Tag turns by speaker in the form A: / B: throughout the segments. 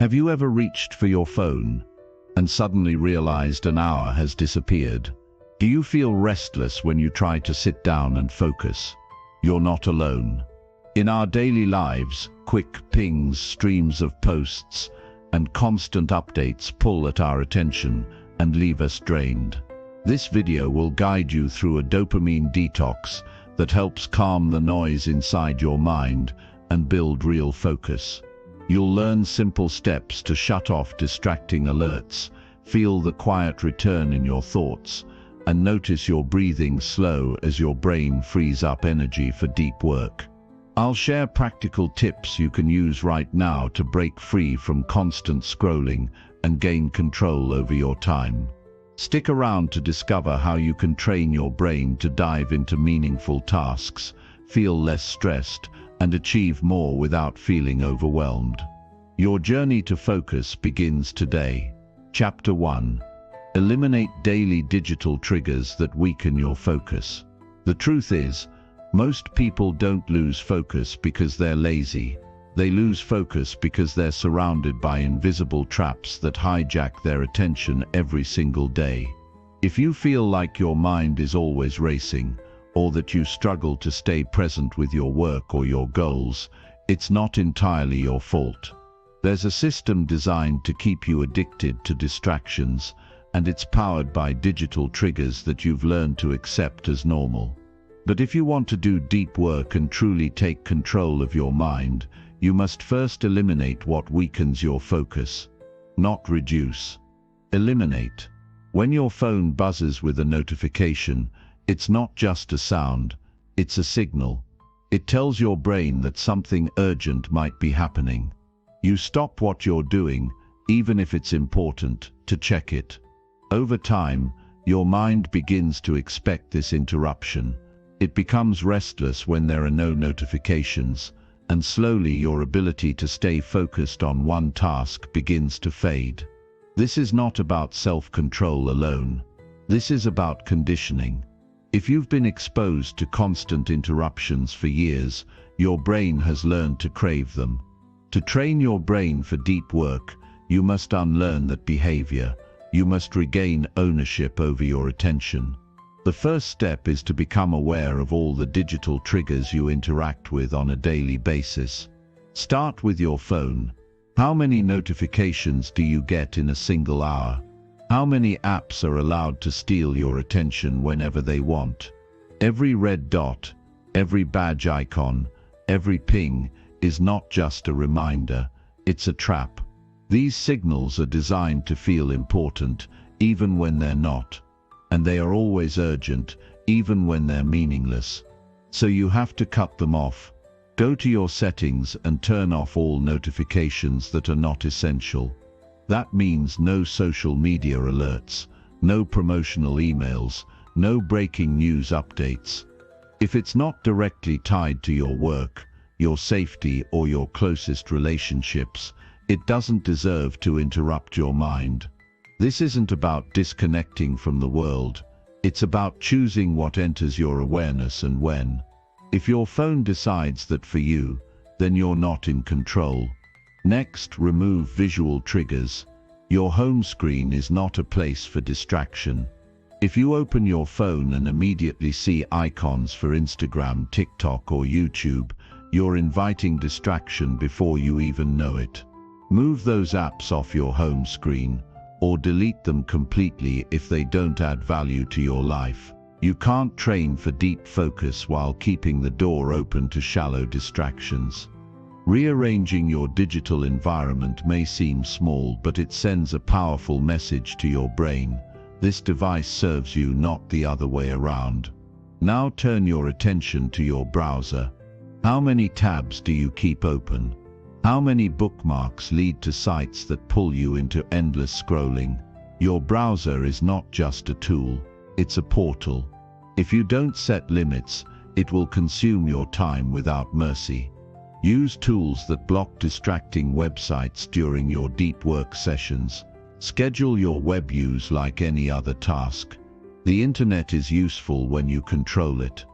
A: Have you ever reached for your phone and suddenly realized an hour has disappeared? Do you feel restless when you try to sit down and focus? You're not alone. In our daily lives, quick pings, streams of posts, and constant updates pull at our attention and leave us drained. This video will guide you through a dopamine detox that helps calm the noise inside your mind and build real focus. You'll learn simple steps to shut off distracting alerts, feel the quiet return in your thoughts, and notice your breathing slow as your brain frees up energy for deep work. I'll share practical tips you can use right now to break free from constant scrolling and gain control over your time. Stick around to discover how you can train your brain to dive into meaningful tasks, feel less stressed, and achieve more without feeling overwhelmed. Your journey to focus begins today. Chapter 1. Eliminate daily digital triggers that weaken your focus. The truth is, most people don't lose focus because they're lazy. They lose focus because they're surrounded by invisible traps that hijack their attention every single day. If you feel like your mind is always racing, or that you struggle to stay present with your work or your goals, it's not entirely your fault. There's a system designed to keep you addicted to distractions, and it's powered by digital triggers that you've learned to accept as normal. But if you want to do deep work and truly take control of your mind, you must first eliminate what weakens your focus, not reduce. Eliminate. When your phone buzzes with a notification, it's not just a sound, it's a signal. It tells your brain that something urgent might be happening. You stop what you're doing, even if it's important, to check it. Over time, your mind begins to expect this interruption. It becomes restless when there are no notifications, and slowly your ability to stay focused on one task begins to fade. This is not about self-control alone. This is about conditioning. If you've been exposed to constant interruptions for years, your brain has learned to crave them. To train your brain for deep work, you must unlearn that behavior. You must regain ownership over your attention. The first step is to become aware of all the digital triggers you interact with on a daily basis. Start with your phone. How many notifications do you get in a single hour? How many apps are allowed to steal your attention whenever they want? Every red dot, every badge icon, every ping is not just a reminder, it's a trap. These signals are designed to feel important, even when they're not. And they are always urgent, even when they're meaningless. So you have to cut them off. Go to your settings and turn off all notifications that are not essential. That means no social media alerts, no promotional emails, no breaking news updates. If it's not directly tied to your work, your safety, or your closest relationships, it doesn't deserve to interrupt your mind. This isn't about disconnecting from the world. It's about choosing what enters your awareness and when. If your phone decides that for you, then you're not in control. Next, remove visual triggers. Your home screen is not a place for distraction. If you open your phone and immediately see icons for Instagram, TikTok, or YouTube, you're inviting distraction before you even know it. Move those apps off your home screen, or delete them completely if they don't add value to your life. You can't train for deep focus while keeping the door open to shallow distractions. Rearranging your digital environment may seem small, but it sends a powerful message to your brain. This device serves you, not the other way around. Now turn your attention to your browser. How many tabs do you keep open? How many bookmarks lead to sites that pull you into endless scrolling? Your browser is not just a tool, it's a portal. If you don't set limits, it will consume your time without mercy. Use tools that block distracting websites during your deep work sessions. Schedule your web use like any other task. The internet is useful when you control it.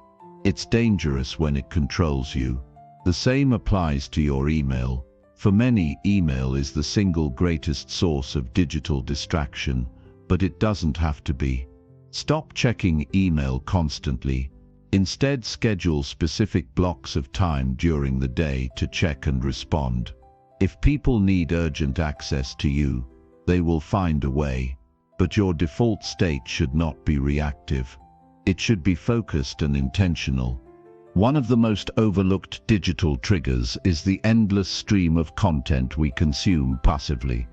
A: It's dangerous when it controls you. The same applies to your email, For many, email is the single greatest source of digital distraction, but it doesn't have to be. Stop checking email constantly. Instead, schedule specific blocks of time during the day to check and respond. If people need urgent access to you, they will find a way. But your default state should not be reactive. It should be focused and intentional. One of the most overlooked digital triggers is the endless stream of content we consume passively.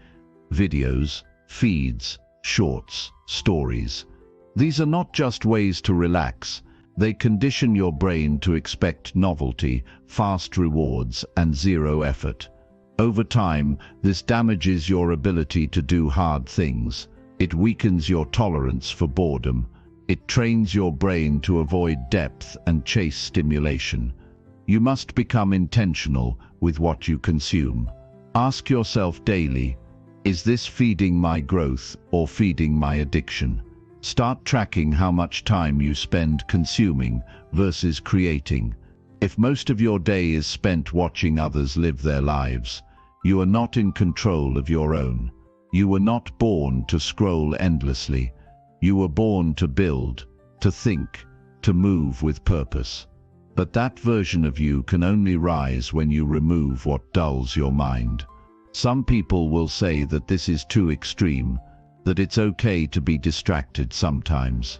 A: Videos, feeds, shorts, stories. These are not just ways to relax. They condition your brain to expect novelty, fast rewards, and zero effort. Over time, this damages your ability to do hard things. It weakens your tolerance for boredom. It trains your brain to avoid depth and chase stimulation. You must become intentional with what you consume. Ask yourself daily, is this feeding my growth or feeding my addiction? Start tracking how much time you spend consuming versus creating. If most of your day is spent watching others live their lives, you are not in control of your own. You were not born to scroll endlessly. You were born to build, to think, to move with purpose. But that version of you can only rise when you remove what dulls your mind. Some people will say that this is too extreme, that it's okay to be distracted sometimes.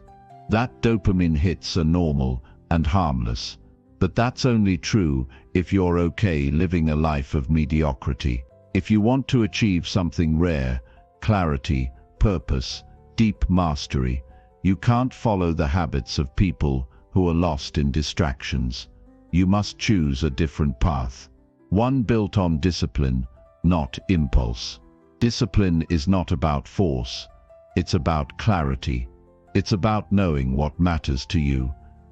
A: That dopamine hits are normal and harmless. But that's only true if you're okay living a life of mediocrity. If you want to achieve something rare, clarity, purpose, deep mastery, you can't follow the habits of people who are lost in distractions. You must choose a different path. One built on discipline, not impulse. Discipline is not about force. It's about clarity. It's about knowing what matters to you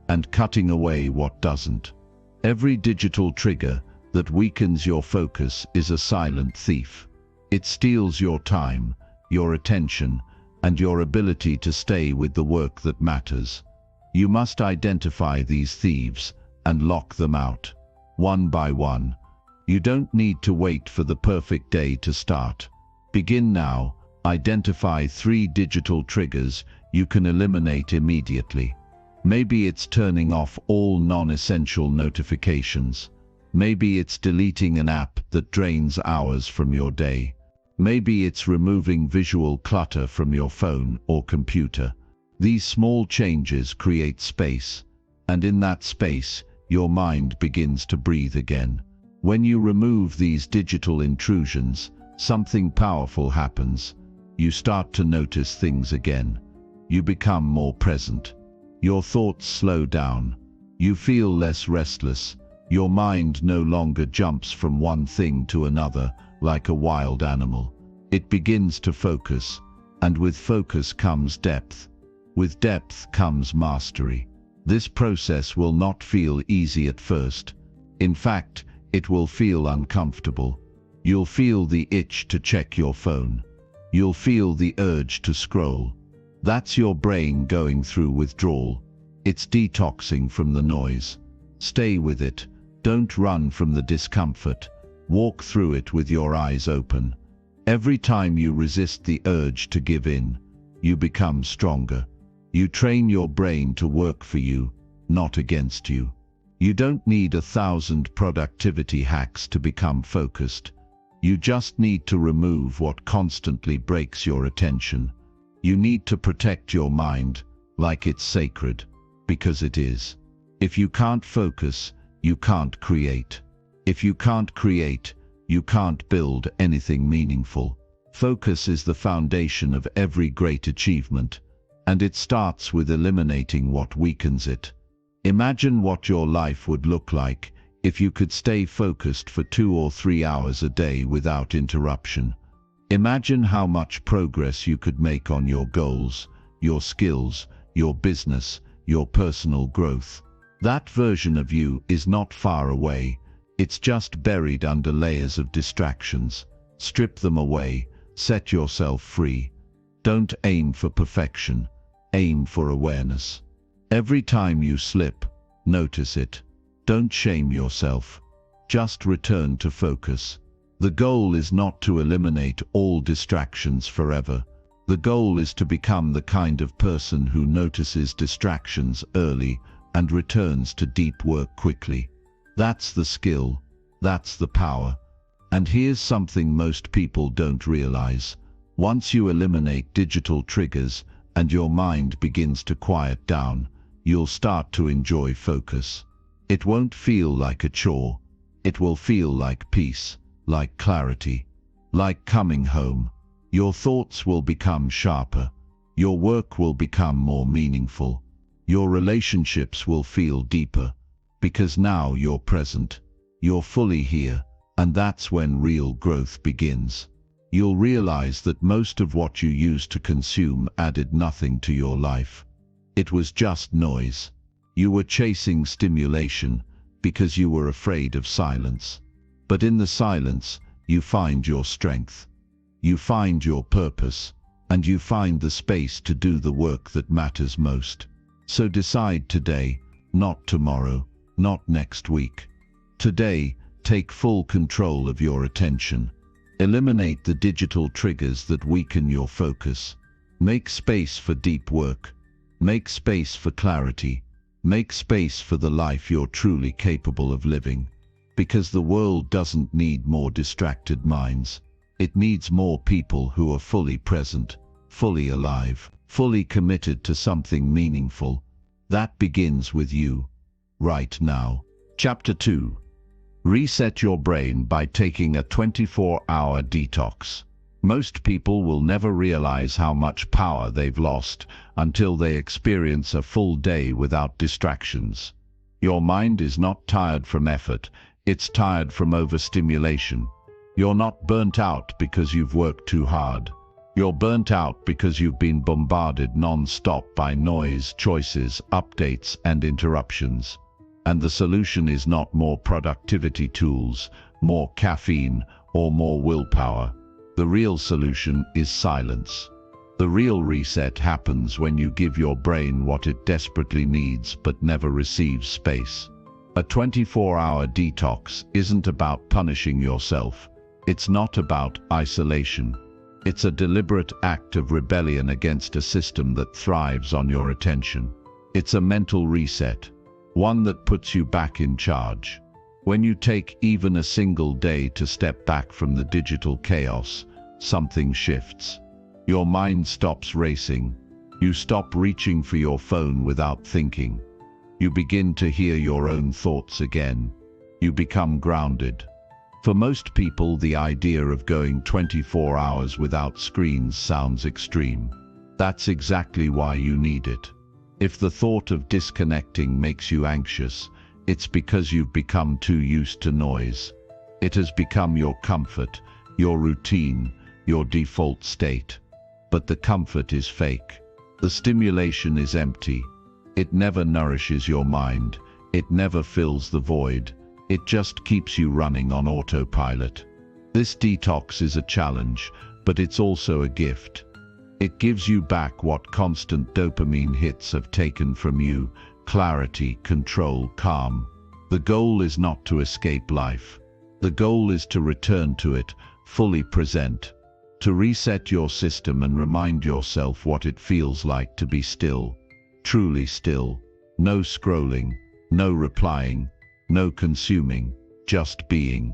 A: and cutting away what doesn't. Every digital trigger that weakens your focus is a silent thief. It steals your time, your attention, and your ability to stay with the work that matters. You must identify these thieves and lock them out, one by one. You don't need to wait for the perfect day to start. Begin now. Identify 3 digital triggers you can eliminate immediately. Maybe it's turning off all non-essential notifications. Maybe it's deleting an app that drains hours from your day. Maybe it's removing visual clutter from your phone or computer. These small changes create space, and in that space, your mind begins to breathe again. When you remove these digital intrusions, something powerful happens. You start to notice things again. You become more present. Your thoughts slow down. You feel less restless. Your mind no longer jumps from one thing to another like a wild animal. It begins to focus, and with focus comes depth. With depth comes mastery. This process will not feel easy at first. In fact, it will feel uncomfortable. You'll feel the itch to check your phone. You'll feel the urge to scroll. That's your brain going through withdrawal. It's detoxing from the noise. Stay with it. Don't run from the discomfort. Walk through it with your eyes open. Every time you resist the urge to give in, you become stronger. You train your brain to work for you, not against you. You don't need 1,000 productivity hacks to become focused. You just need to remove what constantly breaks your attention. You need to protect your mind like it's sacred, because it is. If you can't focus, you can't create. If you can't create, you can't build anything meaningful. Focus is the foundation of every great achievement, and it starts with eliminating what weakens it. Imagine what your life would look like if you could stay focused for 2 or 3 hours a day without interruption. Imagine how much progress you could make on your goals, your skills, your business, your personal growth. That version of you is not far away. It's just buried under layers of distractions. Strip them away. Set yourself free. Don't aim for perfection. Aim for awareness. Every time you slip, notice it. Don't shame yourself. Just return to focus. The goal is not to eliminate all distractions forever. The goal is to become the kind of person who notices distractions early and returns to deep work quickly. That's the skill. That's the power. And here's something most people don't realize. Once you eliminate digital triggers and your mind begins to quiet down, you'll start to enjoy focus. It won't feel like a chore. It will feel like peace, like clarity, like coming home. Your thoughts will become sharper. Your work will become more meaningful. Your relationships will feel deeper, because now you're present. You're fully here, and that's when real growth begins. You'll realize that most of what you used to consume added nothing to your life. It was just noise. You were chasing stimulation because you were afraid of silence. But in the silence, you find your strength. You find your purpose, and you find the space to do the work that matters most. So decide today, not tomorrow, not next week. Today, take full control of your attention. Eliminate the digital triggers that weaken your focus. Make space for deep work. Make space for clarity. Make space for the life you're truly capable of living. Because the world doesn't need more distracted minds. It needs more people who are fully present, fully alive, fully committed to something meaningful. That begins with you, right now. Chapter 2. Reset your brain by taking a 24-hour detox. Most people will never realize how much power they've lost until they experience a full day without distractions. Your mind is not tired from effort, it's tired from overstimulation. You're not burnt out because you've worked too hard. You're burnt out because you've been bombarded non-stop by noise, choices, updates, and interruptions. And the solution is not more productivity tools, more caffeine, or more willpower. The real solution is silence. The real reset happens when you give your brain what it desperately needs but never receives space. A 24-hour detox isn't about punishing yourself. It's not about isolation. It's a deliberate act of rebellion against a system that thrives on your attention. It's a mental reset, one that puts you back in charge. When you take even a single day to step back from the digital chaos, something shifts. Your mind stops racing. You stop reaching for your phone without thinking. You begin to hear your own thoughts again. You become grounded. For most people, the idea of going 24 hours without screens sounds extreme. That's exactly why you need it. If the thought of disconnecting makes you anxious, it's because you've become too used to noise. It has become your comfort, your routine, your default state. But the comfort is fake. The stimulation is empty. It never nourishes your mind. It never fills the void. It just keeps you running on autopilot. This detox is a challenge, but it's also a gift. It gives you back what constant dopamine hits have taken from you: clarity, control, calm. The goal is not to escape life. The goal is to return to it, fully present. To reset your system and remind yourself what it feels like to be still. Truly still. No scrolling, no replying, no consuming, just being.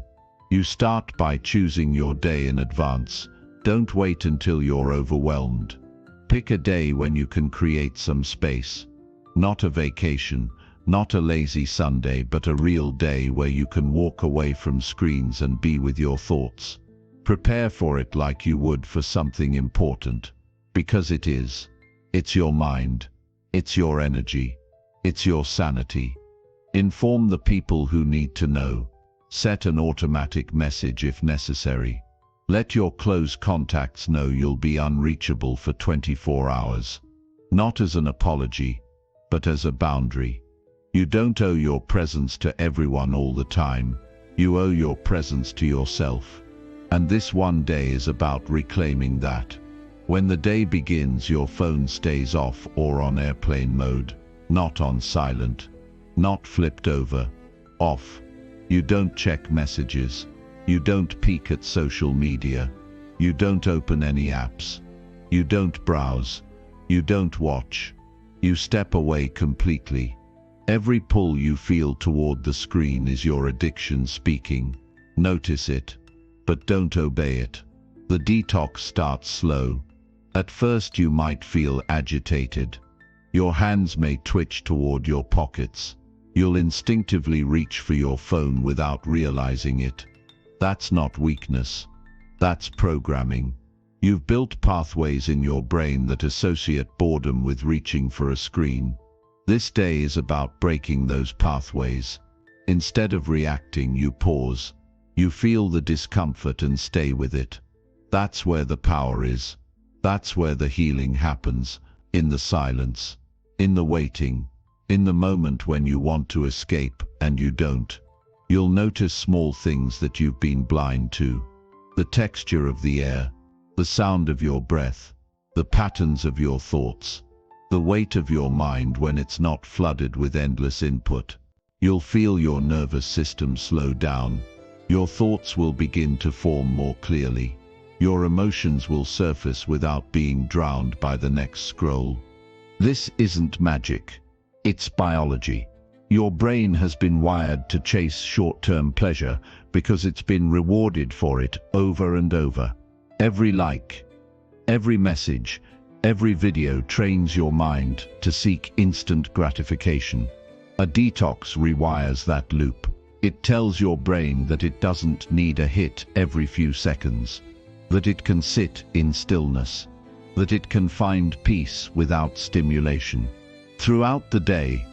A: You start by choosing your day in advance. Don't wait until you're overwhelmed. Pick a day when you can create some space. Not a vacation, not a lazy Sunday, but a real day where you can walk away from screens and be with your thoughts. Prepare for it like you would for something important. Because it is. It's your mind. It's your energy. It's your sanity. Inform the people who need to know. Set an automatic message if necessary. Let your close contacts know you'll be unreachable for 24 hours. Not as an apology, but as a boundary. You don't owe your presence to everyone all the time. You owe your presence to yourself. And this one day is about reclaiming that. When the day begins, your phone stays off or on airplane mode, not on silent, not flipped over, off. You don't check messages. You don't peek at social media. You don't open any apps. You don't browse. You don't watch. You step away completely. Every pull you feel toward the screen is your addiction speaking. Notice it, but don't obey it. The detox starts slow. At first you might feel agitated. Your hands may twitch toward your pockets. You'll instinctively reach for your phone without realizing it. That's not weakness. That's programming. You've built pathways in your brain that associate boredom with reaching for a screen. This day is about breaking those pathways. Instead of reacting, you pause. You feel the discomfort and stay with it. That's where the power is. That's where the healing happens, in the silence, in the waiting, in the moment when you want to escape and you don't. You'll notice small things that you've been blind to. The texture of the air, the sound of your breath, the patterns of your thoughts, the weight of your mind when it's not flooded with endless input. You'll feel your nervous system slow down. Your thoughts will begin to form more clearly. Your emotions will surface without being drowned by the next scroll. This isn't magic. It's biology. Your brain has been wired to chase short-term pleasure because it's been rewarded for it over and over. Every like, every message, every video trains your mind to seek instant gratification. A detox rewires that loop. It tells your brain that it doesn't need a hit every few seconds, that it can sit in stillness, that it can find peace without stimulation. Throughout the day,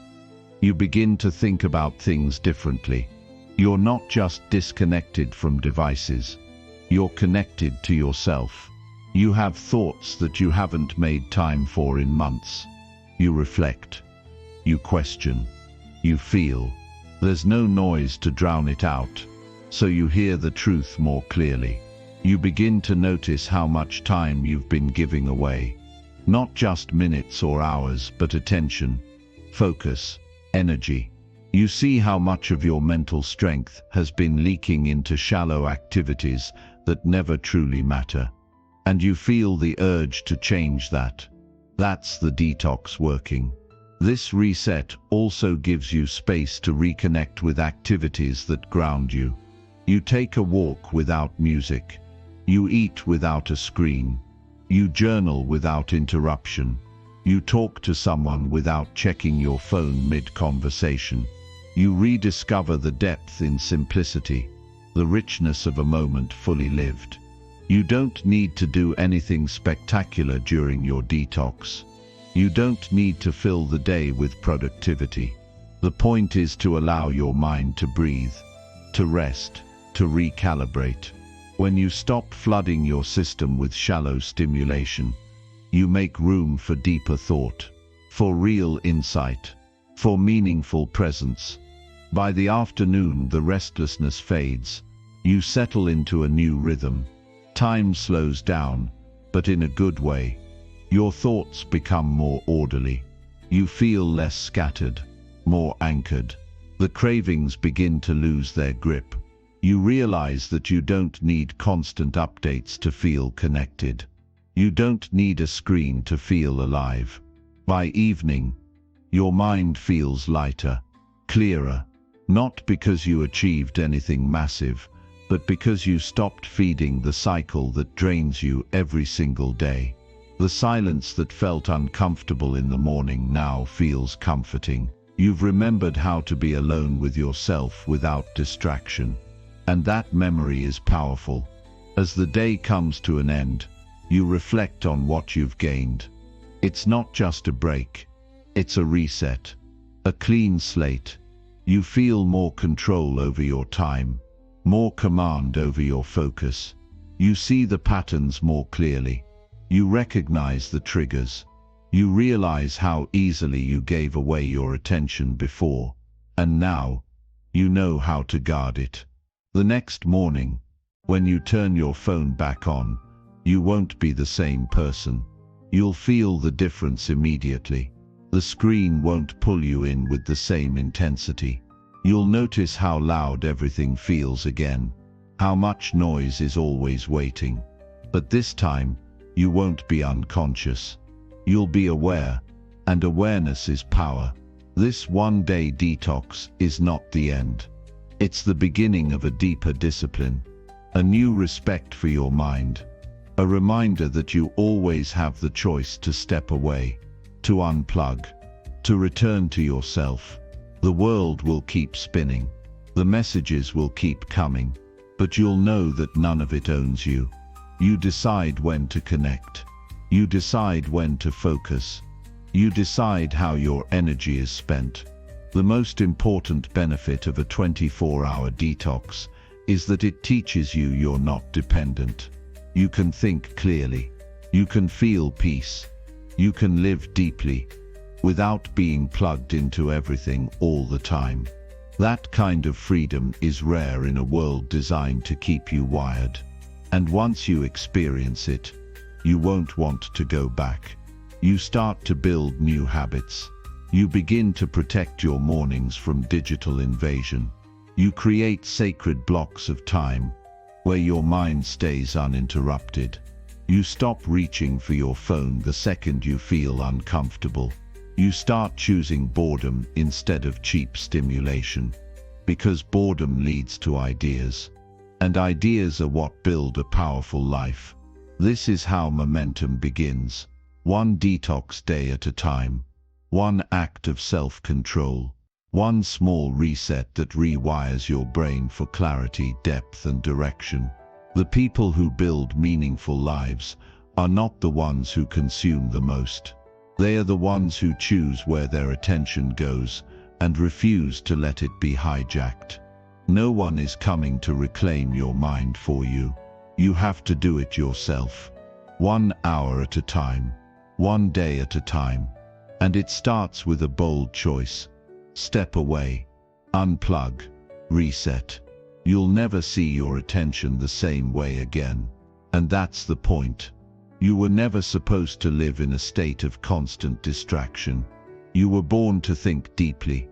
A: you begin to think about things differently. You're not just disconnected from devices. You're connected to yourself. You have thoughts that you haven't made time for in months. You reflect. You question. You feel. There's no noise to drown it out, so you hear the truth more clearly. You begin to notice how much time you've been giving away. Not just minutes or hours, but attention, focus, energy. You see how much of your mental strength has been leaking into shallow activities that never truly matter. And you feel the urge to change that. That's the detox working. This reset also gives you space to reconnect with activities that ground you. You take a walk without music. You eat without a screen. You journal without interruption. You talk to someone without checking your phone mid-conversation. You rediscover the depth in simplicity, the richness of a moment fully lived. You don't need to do anything spectacular during your detox. You don't need to fill the day with productivity. The point is to allow your mind to breathe, to rest, to recalibrate. When you stop flooding your system with shallow stimulation, you make room for deeper thought, for real insight, for meaningful presence. By the afternoon, the restlessness fades. You settle into a new rhythm. Time slows down, but in a good way. Your thoughts become more orderly. You feel less scattered, more anchored. The cravings begin to lose their grip. You realize that you don't need constant updates to feel connected. You don't need a screen to feel alive. By evening, your mind feels lighter, clearer, not because you achieved anything massive, but because you stopped feeding the cycle that drains you every single day. The silence that felt uncomfortable in the morning now feels comforting. You've remembered how to be alone with yourself without distraction. And that memory is powerful. As the day comes to an end, you reflect on what you've gained. It's not just a break, it's a reset, a clean slate. You feel more control over your time, more command over your focus. You see the patterns more clearly. You recognize the triggers. You realize how easily you gave away your attention before, and now you know how to guard it. The next morning, when you turn your phone back on, you won't be the same person. You'll feel the difference immediately. The screen won't pull you in with the same intensity. You'll notice how loud everything feels again, How much noise is always waiting. But this time, you won't be unconscious. You'll be aware, and awareness is power. This one-day detox is not the end. It's the beginning of a deeper discipline, a new respect for your mind, a reminder that you always have the choice to step away, to unplug, to return to yourself. The world will keep spinning. The messages will keep coming, but you'll know that none of it owns you. You decide when to connect. You decide when to focus. You decide how your energy is spent. The most important benefit of a 24-hour detox is that it teaches you you're not dependent. You can think clearly. You can feel peace. You can live deeply, without being plugged into everything all the time. That kind of freedom is rare in a world designed to keep you wired. And once you experience it, you won't want to go back. You start to build new habits. You begin to protect your mornings from digital invasion. You create sacred blocks of time where your mind stays uninterrupted. You stop reaching for your phone the second you feel uncomfortable. You start choosing boredom instead of cheap stimulation, because boredom leads to ideas, and ideas are what build a powerful life. This is how momentum begins, one detox day at a time, one act of self-control, one small reset that rewires your brain for clarity, depth, and direction. The people who build meaningful lives are not the ones who consume the most. They are the ones who choose where their attention goes and refuse to let it be hijacked. No one is coming to reclaim your mind for you. You have to do it yourself. 1 hour at a time, one day at a time. And it starts with a bold choice. Step away, unplug, reset. You'll never see your attention the same way again. And that's the point. You were never supposed to live in a state of constant distraction. You were born to think deeply,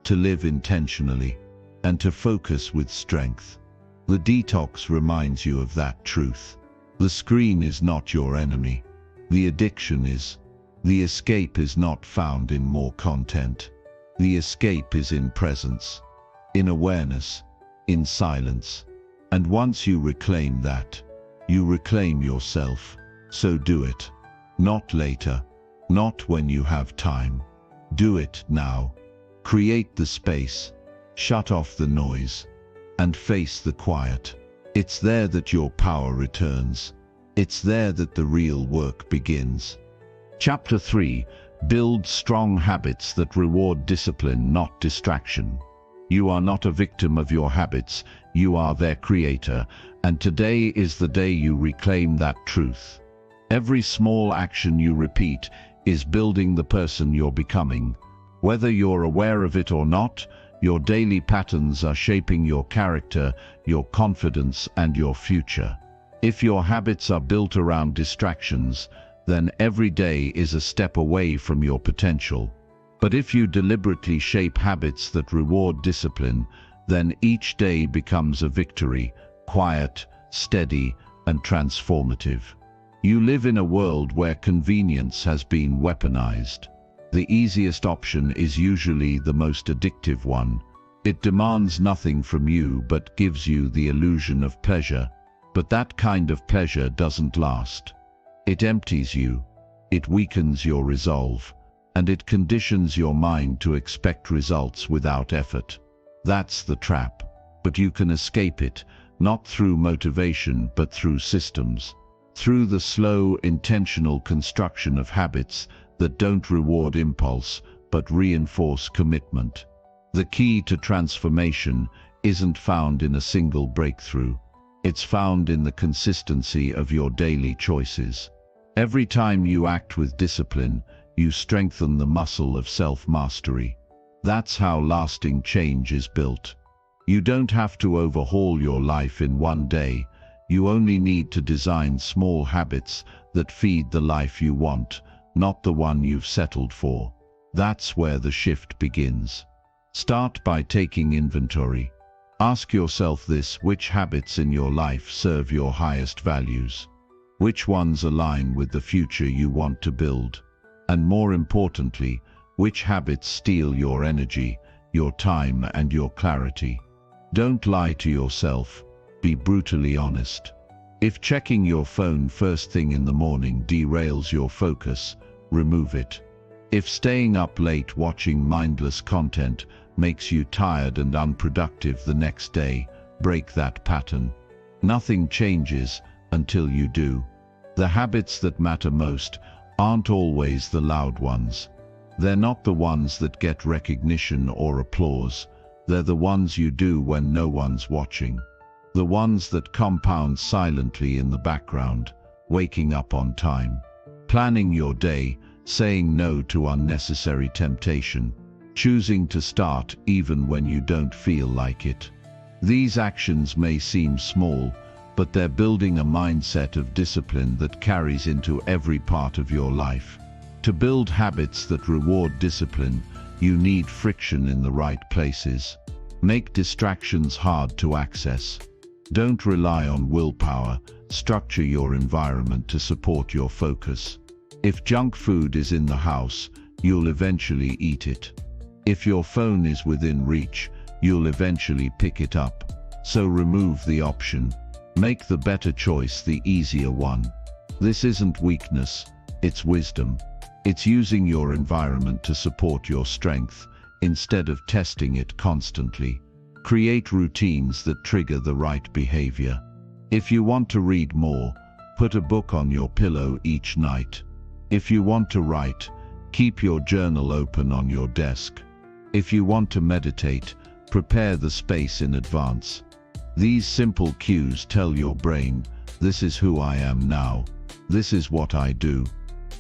A: to live intentionally, and to focus with strength. The detox reminds you of that truth. The screen is not your enemy. The addiction is. The escape is not found in more content. The escape is in presence, in awareness, in silence. And once you reclaim that, you reclaim yourself. So do it. Not later. Not when you have time. Do it now. Create the space. Shut off the noise. And face the quiet. It's there that your power returns. It's there that the real work begins. Chapter 3. Build strong habits that reward discipline, not distraction. You are not a victim of your habits. You are their creator. And today is the day you reclaim that truth. Every small action you repeat is building the person you're becoming. Whether you're aware of it or not, your daily patterns are shaping your character, your confidence, and your future. If your habits are built around distractions, then every day is a step away from your potential. But if you deliberately shape habits that reward discipline, then each day becomes a victory, quiet, steady, and transformative. You live in a world where convenience has been weaponized. The easiest option is usually the most addictive one. It demands nothing from you but gives you the illusion of pleasure. But that kind of pleasure doesn't last. It empties you, it weakens your resolve, and it conditions your mind to expect results without effort. That's the trap. But you can escape it, not through motivation but through systems. Through the slow, intentional construction of habits that don't reward impulse but reinforce commitment. The key to transformation isn't found in a single breakthrough. It's found in the consistency of your daily choices. Every time you act with discipline, you strengthen the muscle of self-mastery. That's how lasting change is built. You don't have to overhaul your life in one day. You only need to design small habits that feed the life you want, not the one you've settled for. That's where the shift begins. Start by taking inventory. Ask yourself this: which habits in your life serve your highest values? Which ones align with the future you want to build? And more importantly, which habits steal your energy, your time, and your clarity? Don't lie to yourself. Be brutally honest. If checking your phone first thing in the morning derails your focus, remove it. If staying up late watching mindless content makes you tired and unproductive the next day, break that pattern. Nothing changes until you do. The habits that matter most aren't always the loud ones. They're not the ones that get recognition or applause. They're the ones you do when no one's watching. The ones that compound silently in the background: waking up on time, planning your day, saying no to unnecessary temptation, choosing to start even when you don't feel like it. These actions may seem small, but they're building a mindset of discipline that carries into every part of your life. To build habits that reward discipline, you need friction in the right places. Make distractions hard to access. Don't rely on willpower. Structure your environment to support your focus. If junk food is in the house, you'll eventually eat it. If your phone is within reach, you'll eventually pick it up. So remove the option. Make the better choice the easier one. This isn't weakness, it's wisdom. It's using your environment to support your strength, instead of testing it constantly. Create routines that trigger the right behavior. If you want to read more, put a book on your pillow each night. If you want to write, keep your journal open on your desk. If you want to meditate, prepare the space in advance. These simple cues tell your brain, this is who I am now. This is what I do.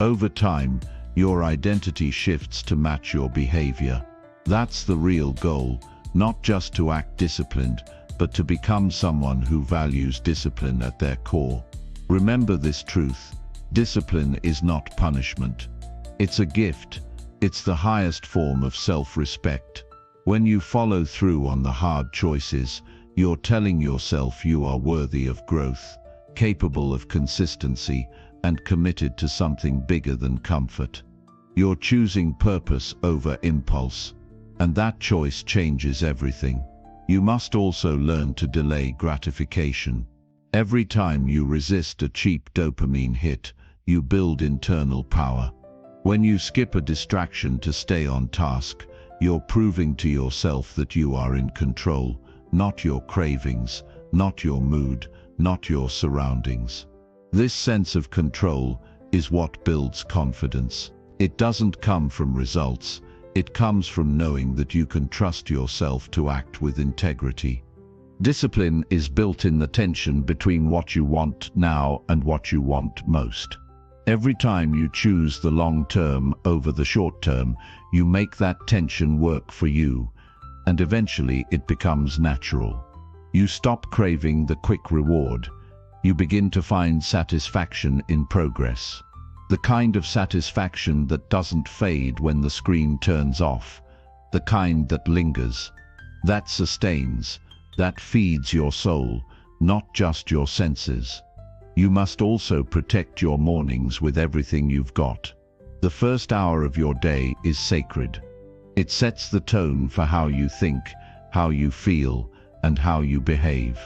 A: Over time, your identity shifts to match your behavior. That's the real goal, not just to act disciplined, but to become someone who values discipline at their core. Remember this truth: discipline is not punishment. It's a gift. It's the highest form of self-respect. When you follow through on the hard choices, you're telling yourself you are worthy of growth, capable of consistency, and committed to something bigger than comfort. You're choosing purpose over impulse, and that choice changes everything. You must also learn to delay gratification. Every time you resist a cheap dopamine hit, you build internal power. When you skip a distraction to stay on task, you're proving to yourself that you are in control, not your cravings, not your mood, not your surroundings. This sense of control is what builds confidence. It doesn't come from results. It comes from knowing that you can trust yourself to act with integrity. Discipline is built in the tension between what you want now and what you want most. Every time you choose the long term over the short term, you make that tension work for you, and eventually it becomes natural. You stop craving the quick reward. You begin to find satisfaction in progress. The kind of satisfaction that doesn't fade when the screen turns off. The kind that lingers, that sustains, that feeds your soul, not just your senses. You must also protect your mornings with everything you've got. The first hour of your day is sacred. It sets the tone for how you think, how you feel, and how you behave.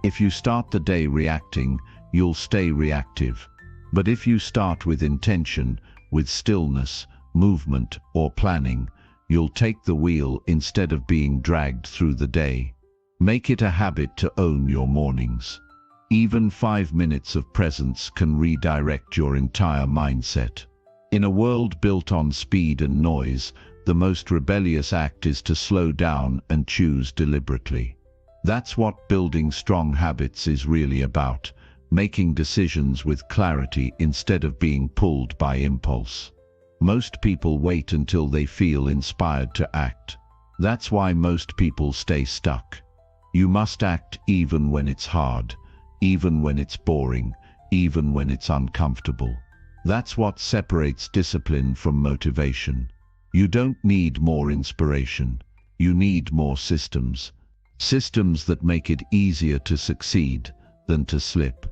A: If you start the day reacting, you'll stay reactive. But if you start with intention, with stillness, movement, or planning, you'll take the wheel instead of being dragged through the day. Make it a habit to own your mornings. Even 5 minutes of presence can redirect your entire mindset. In a world built on speed and noise, the most rebellious act is to slow down and choose deliberately. That's what building strong habits is really about. Making decisions with clarity instead of being pulled by impulse. Most people wait until they feel inspired to act. That's why most people stay stuck. You must act even when it's hard, even when it's boring, even when it's uncomfortable. That's what separates discipline from motivation. You don't need more inspiration. You need more systems. Systems that make it easier to succeed than to slip.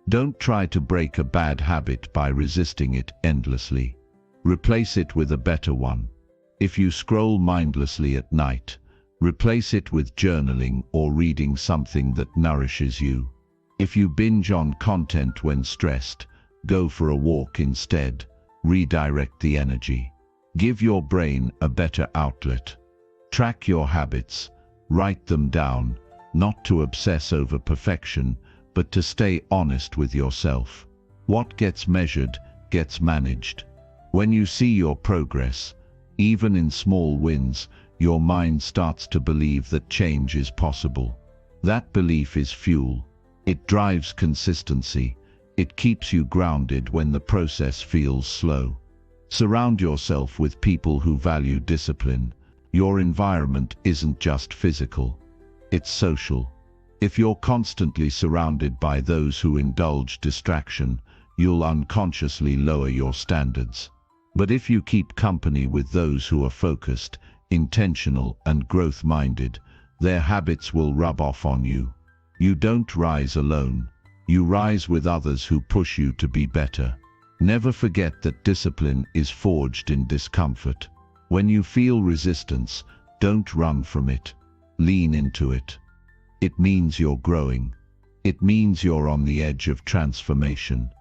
A: Don't try to break a bad habit by resisting it endlessly. Replace it with a better one. If you scroll mindlessly at night, replace it with journaling or reading something that nourishes you. If you binge on content when stressed, go for a walk instead. Redirect the energy. Give your brain a better outlet. Track your habits. Write them down, not to obsess over perfection, but to stay honest with yourself. What gets measured gets managed. When you see your progress, even in small wins, your mind starts to believe that change is possible. That belief is fuel. It drives consistency. It keeps you grounded when the process feels slow. Surround yourself with people who value discipline. Your environment isn't just physical, it's social. If you're constantly surrounded by those who indulge distraction, you'll unconsciously lower your standards. But if you keep company with those who are focused, intentional, and growth-minded, their habits will rub off on you. You don't rise alone. You rise with others who push you to be better. Never forget that discipline is forged in discomfort. When you feel resistance, don't run from it. Lean into it. It means you're growing. It means you're on the edge of transformation.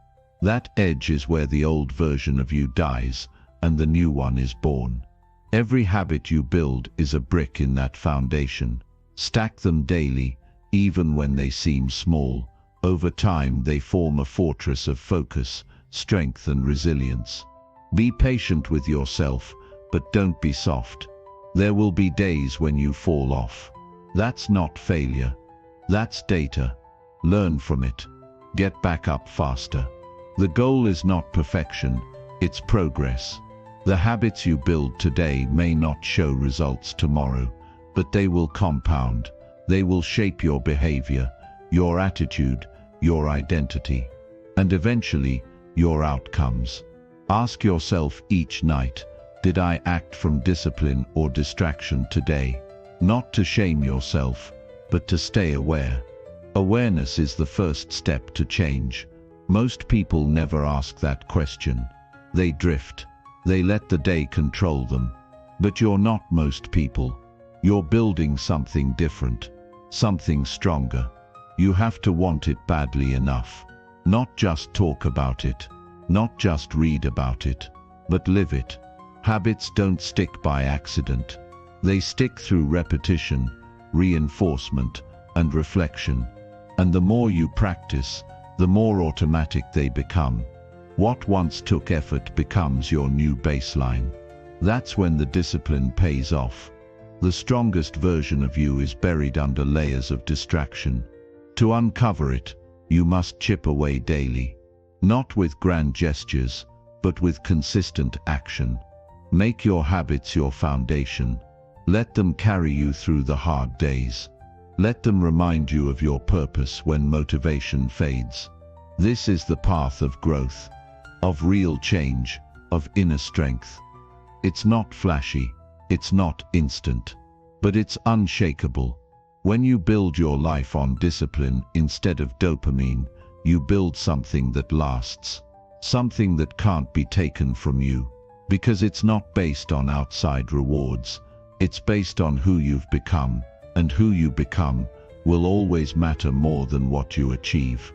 A: That edge is where the old version of you dies and the new one is born. Every habit you build is a brick in that foundation. Stack them daily, even when they seem small. Over time, they form a fortress of focus, strength, and resilience. Be patient with yourself, but don't be soft. There will be days when you fall off. That's not failure. That's data. Learn from it. Get back up faster. The goal is not perfection, it's progress. The habits you build today may not show results tomorrow, but they will compound. They will shape your behavior, your attitude, your identity, and eventually, your outcomes. Ask yourself each night, did I act from discipline or distraction today? Not to shame yourself, but to stay aware. Awareness is the first step to change. Most people never ask that question. They drift. They let the day control them. But you're not most people. You're building something different, something stronger. You have to want it badly enough. Not just talk about it, not just read about it, but live it. Habits don't stick by accident. They stick through repetition, reinforcement, and reflection. And the more you practice, the more automatic they become. What once took effort becomes your new baseline. That's when the discipline pays off. The strongest version of you is buried under layers of distraction. To uncover it, you must chip away daily. Not with grand gestures, but with consistent action. Make your habits your foundation. Let them carry you through the hard days. Let them remind you of your purpose when motivation fades. This is the path of growth, of real change, of inner strength. It's not flashy, it's not instant, but it's unshakable. When you build your life on discipline instead of dopamine, you build something that lasts, something that can't be taken from you, because it's not based on outside rewards. It's based on who you've become, and who you become will always matter more than what you achieve.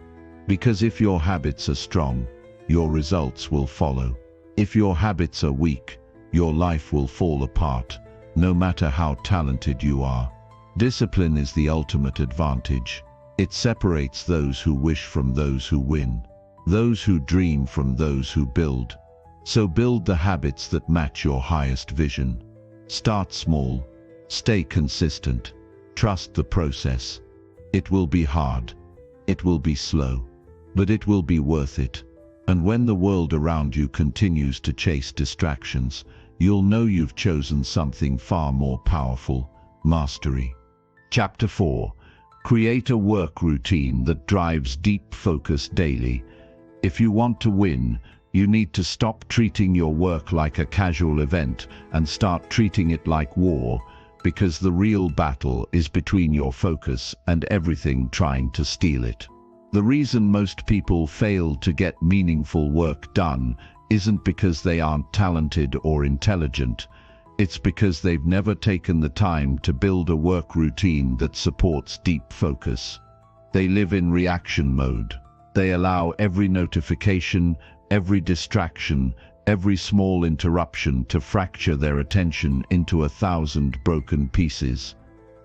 A: Because if your habits are strong, your results will follow. If your habits are weak, your life will fall apart, no matter how talented you are. Discipline is the ultimate advantage. It separates those who wish from those who win, those who dream from those who build. So build the habits that match your highest vision. Start small, stay consistent, trust the process. It will be hard, it will be slow, but it will be worth it. And when the world around you continues to chase distractions, you'll know you've chosen something far more powerful: mastery. Chapter 4. Create a work routine that drives deep focus daily. If you want to win, you need to stop treating your work like a casual event and start treating it like war. because the real battle is between your focus and everything trying to steal it. The reason most people fail to get meaningful work done isn't because they aren't talented or intelligent. It's because they've never taken the time to build a work routine that supports deep focus. They live in reaction mode. They allow every notification, every distraction, every small interruption to fracture their attention into 1,000 broken pieces.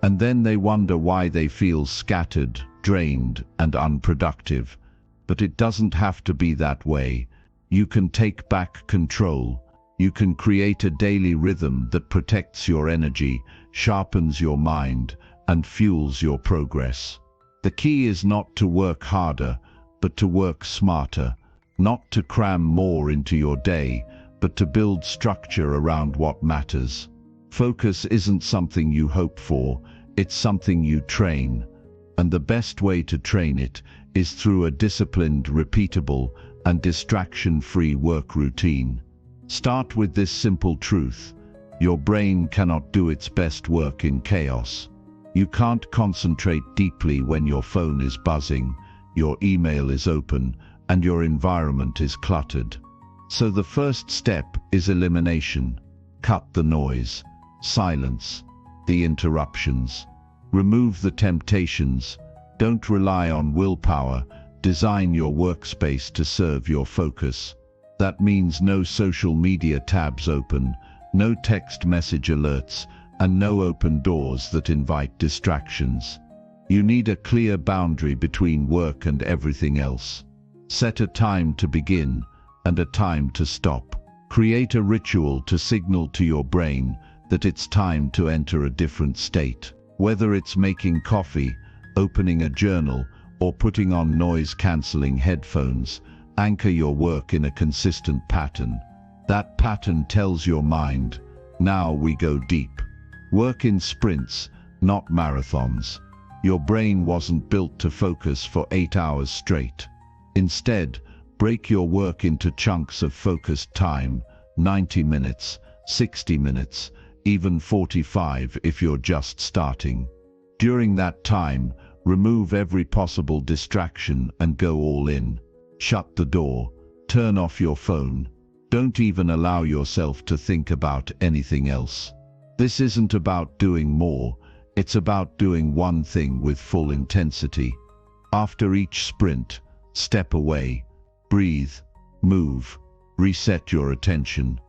A: And then they wonder why they feel scattered, drained, and unproductive. But it doesn't have to be that way. You can take back control. You can create a daily rhythm that protects your energy, sharpens your mind, and fuels your progress. The key is not to work harder, but to work smarter. Not to cram more into your day, but to build structure around what matters. Focus isn't something you hope for, it's something you train. And the best way to train it is through a disciplined, repeatable, and distraction-free work routine. Start with this simple truth. Your brain cannot do its best work in chaos. You can't concentrate deeply when your phone is buzzing, your email is open, and your environment is cluttered. So the first step is elimination. Cut the noise, silence the interruptions, remove the temptations. Don't rely on willpower. Design your workspace to serve your focus. That means no social media tabs open, no text message alerts, and no open doors that invite distractions. You need a clear boundary between work and everything else. Set a time to begin and a time to stop. Create a ritual to signal to your brain that it's time to enter a different state. Whether it's making coffee, opening a journal, or putting on noise-canceling headphones, anchor your work in a consistent pattern. That pattern tells your mind, now we go deep. Work in sprints, not marathons. Your brain wasn't built to focus for 8 hours straight. Instead, break your work into chunks of focused time, 90 minutes, 60 minutes, even 45 if you're just starting. During that time, remove every possible distraction and go all in. Shut the door, turn off your phone. Don't even allow yourself to think about anything else. This isn't about doing more, it's about doing one thing with full intensity. After each sprint, step away, breathe, move, reset your attention.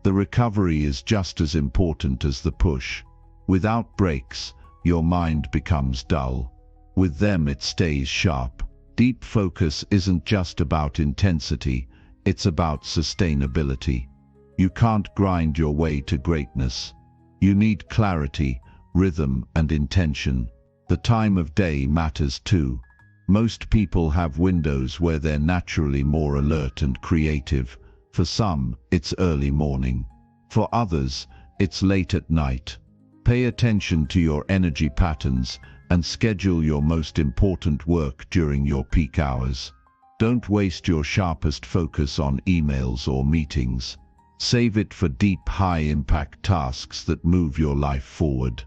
A: The recovery is just as important as the push. Without breaks, your mind becomes dull. With them, it stays sharp. Deep focus isn't just about intensity, it's about sustainability. You can't grind your way to greatness. You need clarity, rhythm, and intention. The time of day matters too. Most people have windows where they're naturally more alert and creative. For some, it's early morning. For others, it's late at night. Pay attention to your energy patterns and schedule your most important work during your peak hours. Don't waste your sharpest focus on emails or meetings. Save it for deep, high-impact tasks that move your life forward.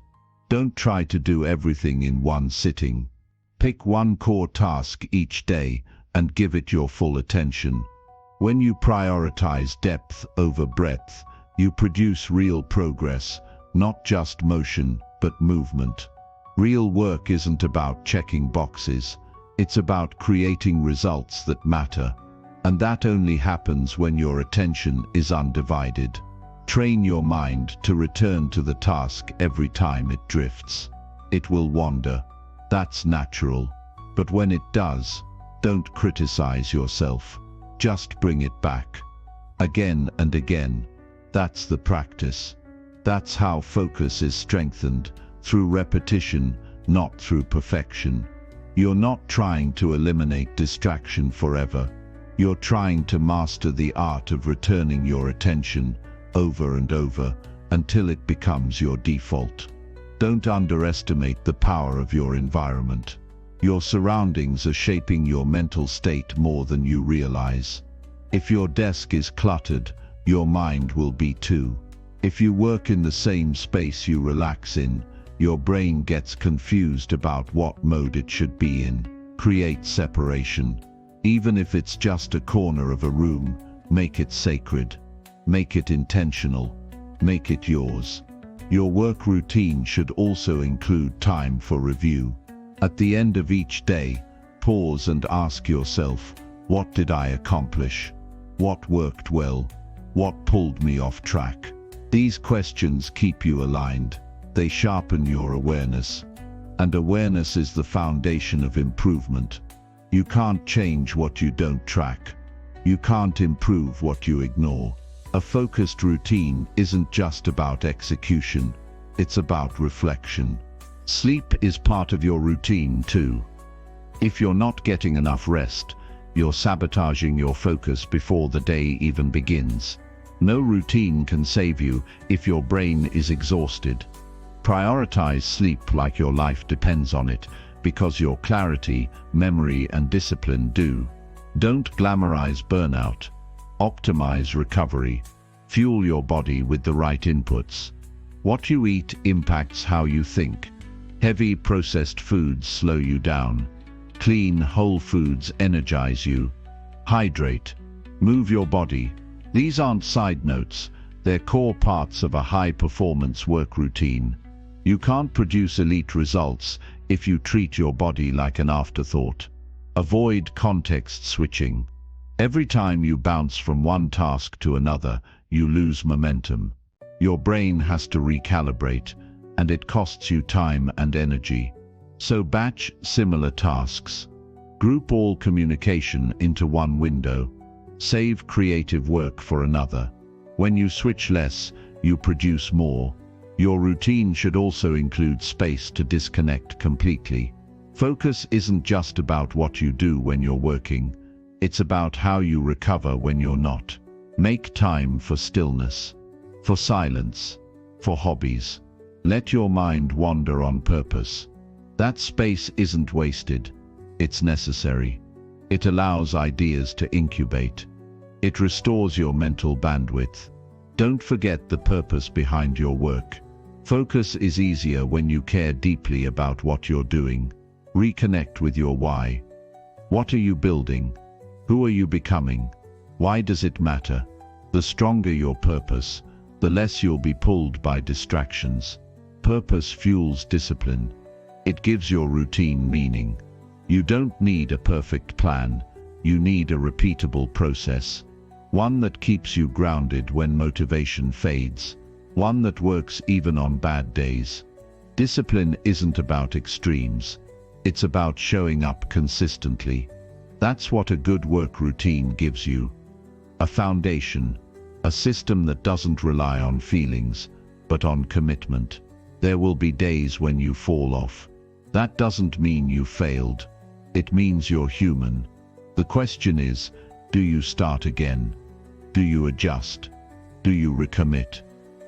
A: Don't try to do everything in one sitting. Pick one core task each day and give it your full attention. When you prioritize depth over breadth, you produce real progress, not just motion, but movement. Real work isn't about checking boxes. It's about creating results that matter. And that only happens when your attention is undivided. Train your mind to return to the task every time it drifts. It will wander. That's natural. But when it does, don't criticize yourself. Just bring it back. Again and again. That's the practice. That's how focus is strengthened, through repetition, not through perfection. You're not trying to eliminate distraction forever. You're trying to master the art of returning your attention over and over until it becomes your default. Don't underestimate the power of your environment. Your surroundings are shaping your mental state more than you realize. If your desk is cluttered, your mind will be too. If you work in the same space you relax in, your brain gets confused about what mode it should be in. Create separation. Even if it's just a corner of a room, make it sacred. Make it intentional. Make it yours. Your work routine should also include time for review. At the end of each day, pause and ask yourself, what did I accomplish? What worked well? What pulled me off track? These questions keep you aligned. They sharpen your awareness. And awareness is the foundation of improvement. You can't change what you don't track. You can't improve what you ignore. A focused routine isn't just about execution, it's about reflection. Sleep is part of your routine too. If you're not getting enough rest, you're sabotaging your focus before the day even begins. No routine can save you if your brain is exhausted. Prioritize sleep like your life depends on it, because your clarity, memory, and discipline do. Don't glamorize burnout. Optimize recovery. Fuel your body with the right inputs. What you eat impacts how you think. Heavy processed foods slow you down. Clean, whole foods energize you. Hydrate. Move your body. These aren't side notes, they're core parts of a high-performance work routine. You can't produce elite results if you treat your body like an afterthought. Avoid context switching. Every time you bounce from one task to another, you lose momentum. Your brain has to recalibrate, and it costs you time and energy. So batch similar tasks. Group all communication into one window. Save creative work for another. When you switch less, you produce more. Your routine should also include space to disconnect completely. Focus isn't just about what you do when you're working. It's about how you recover when you're not. Make time for stillness, for silence, for hobbies. Let your mind wander on purpose. That space isn't wasted. It's necessary. It allows ideas to incubate. It restores your mental bandwidth. Don't forget the purpose behind your work. Focus is easier when you care deeply about what you're doing. Reconnect with your why. What are you building? Who are you becoming? Why does it matter? The stronger your purpose, the less you'll be pulled by distractions. Purpose fuels discipline. It gives your routine meaning. You don't need a perfect plan. You need a repeatable process. One that keeps you grounded when motivation fades. One that works even on bad days. Discipline isn't about extremes. It's about showing up consistently. That's what a good work routine gives you. A foundation, a system that doesn't rely on feelings, but on commitment. There will be days when you fall off. That doesn't mean you failed. It means you're human. The question is, do you start again? Do you adjust? Do you recommit?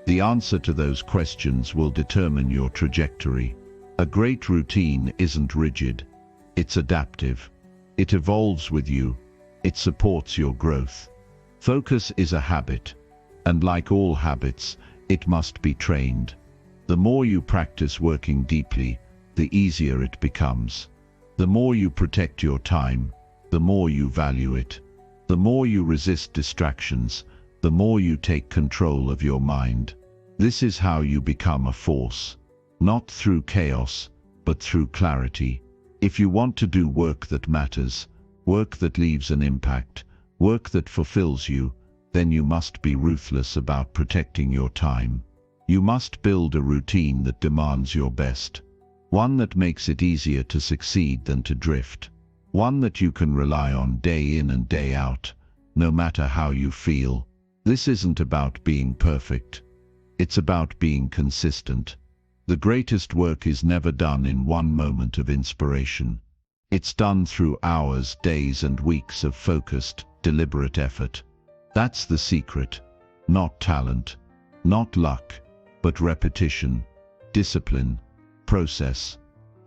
A: The answer to those questions will determine your trajectory. A great routine isn't rigid. It's adaptive. It evolves with you. It supports your growth. Focus is a habit, and like all habits, it must be trained. The more you practice working deeply, the easier it becomes. The more you protect your time, the more you value it. The more you resist distractions, the more you take control of your mind. This is how you become a force, not through chaos, but through clarity. If you want to do work that matters, work that leaves an impact, work that fulfills you, then you must be ruthless about protecting your time. You must build a routine that demands your best. One that makes it easier to succeed than to drift. One that you can rely on day in and day out, no matter how you feel. This isn't about being perfect. It's about being consistent. The greatest work is never done in one moment of inspiration. It's done through hours, days, and weeks of focused, deliberate effort. That's the secret. Not talent, not luck, but repetition, discipline, process.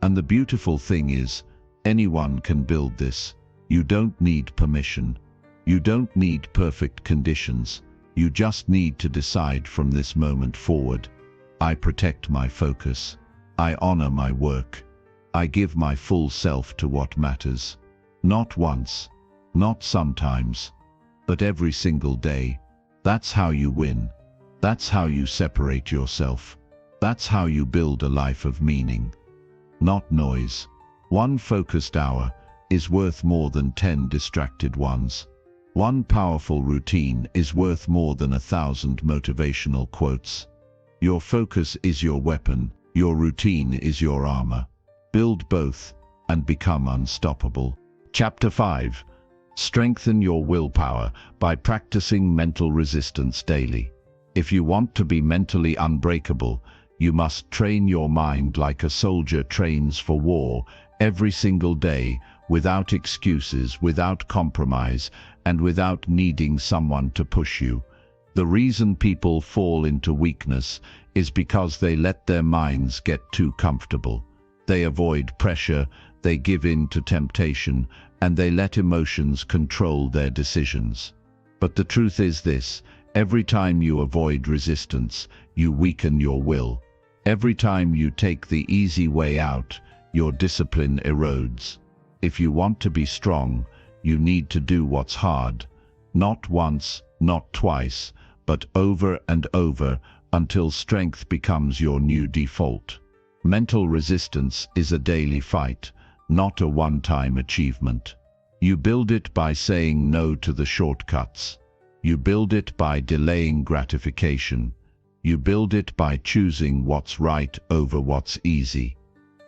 A: And the beautiful thing is, anyone can build this. You don't need permission. You don't need perfect conditions. You just need to decide from this moment forward. I protect my focus. I honor my work. I give my full self to what matters. Not once, not sometimes, but every single day. That's how you win. That's how you separate yourself. That's how you build a life of meaning. Not noise. One focused hour is worth more than 10 distracted ones. One powerful routine is worth more than 1,000 motivational quotes. Your focus is your weapon. Your routine is your armor. Build both and become unstoppable. Chapter 5. Strengthen your willpower by practicing mental resistance daily. If you want to be mentally unbreakable, you must train your mind like a soldier trains for war, every single day, without excuses, without compromise, and without needing someone to push you. The reason people fall into weakness is because they let their minds get too comfortable. They avoid pressure, they give in to temptation, and they let emotions control their decisions. But the truth is this: every time you avoid resistance, you weaken your will. Every time you take the easy way out, your discipline erodes. If you want to be strong, you need to do what's hard. Not once, not twice, but over and over, until strength becomes your new default. Mental resistance is a daily fight, not a one-time achievement. You build it by saying no to the shortcuts. You build it by delaying gratification. You build it by choosing what's right over what's easy.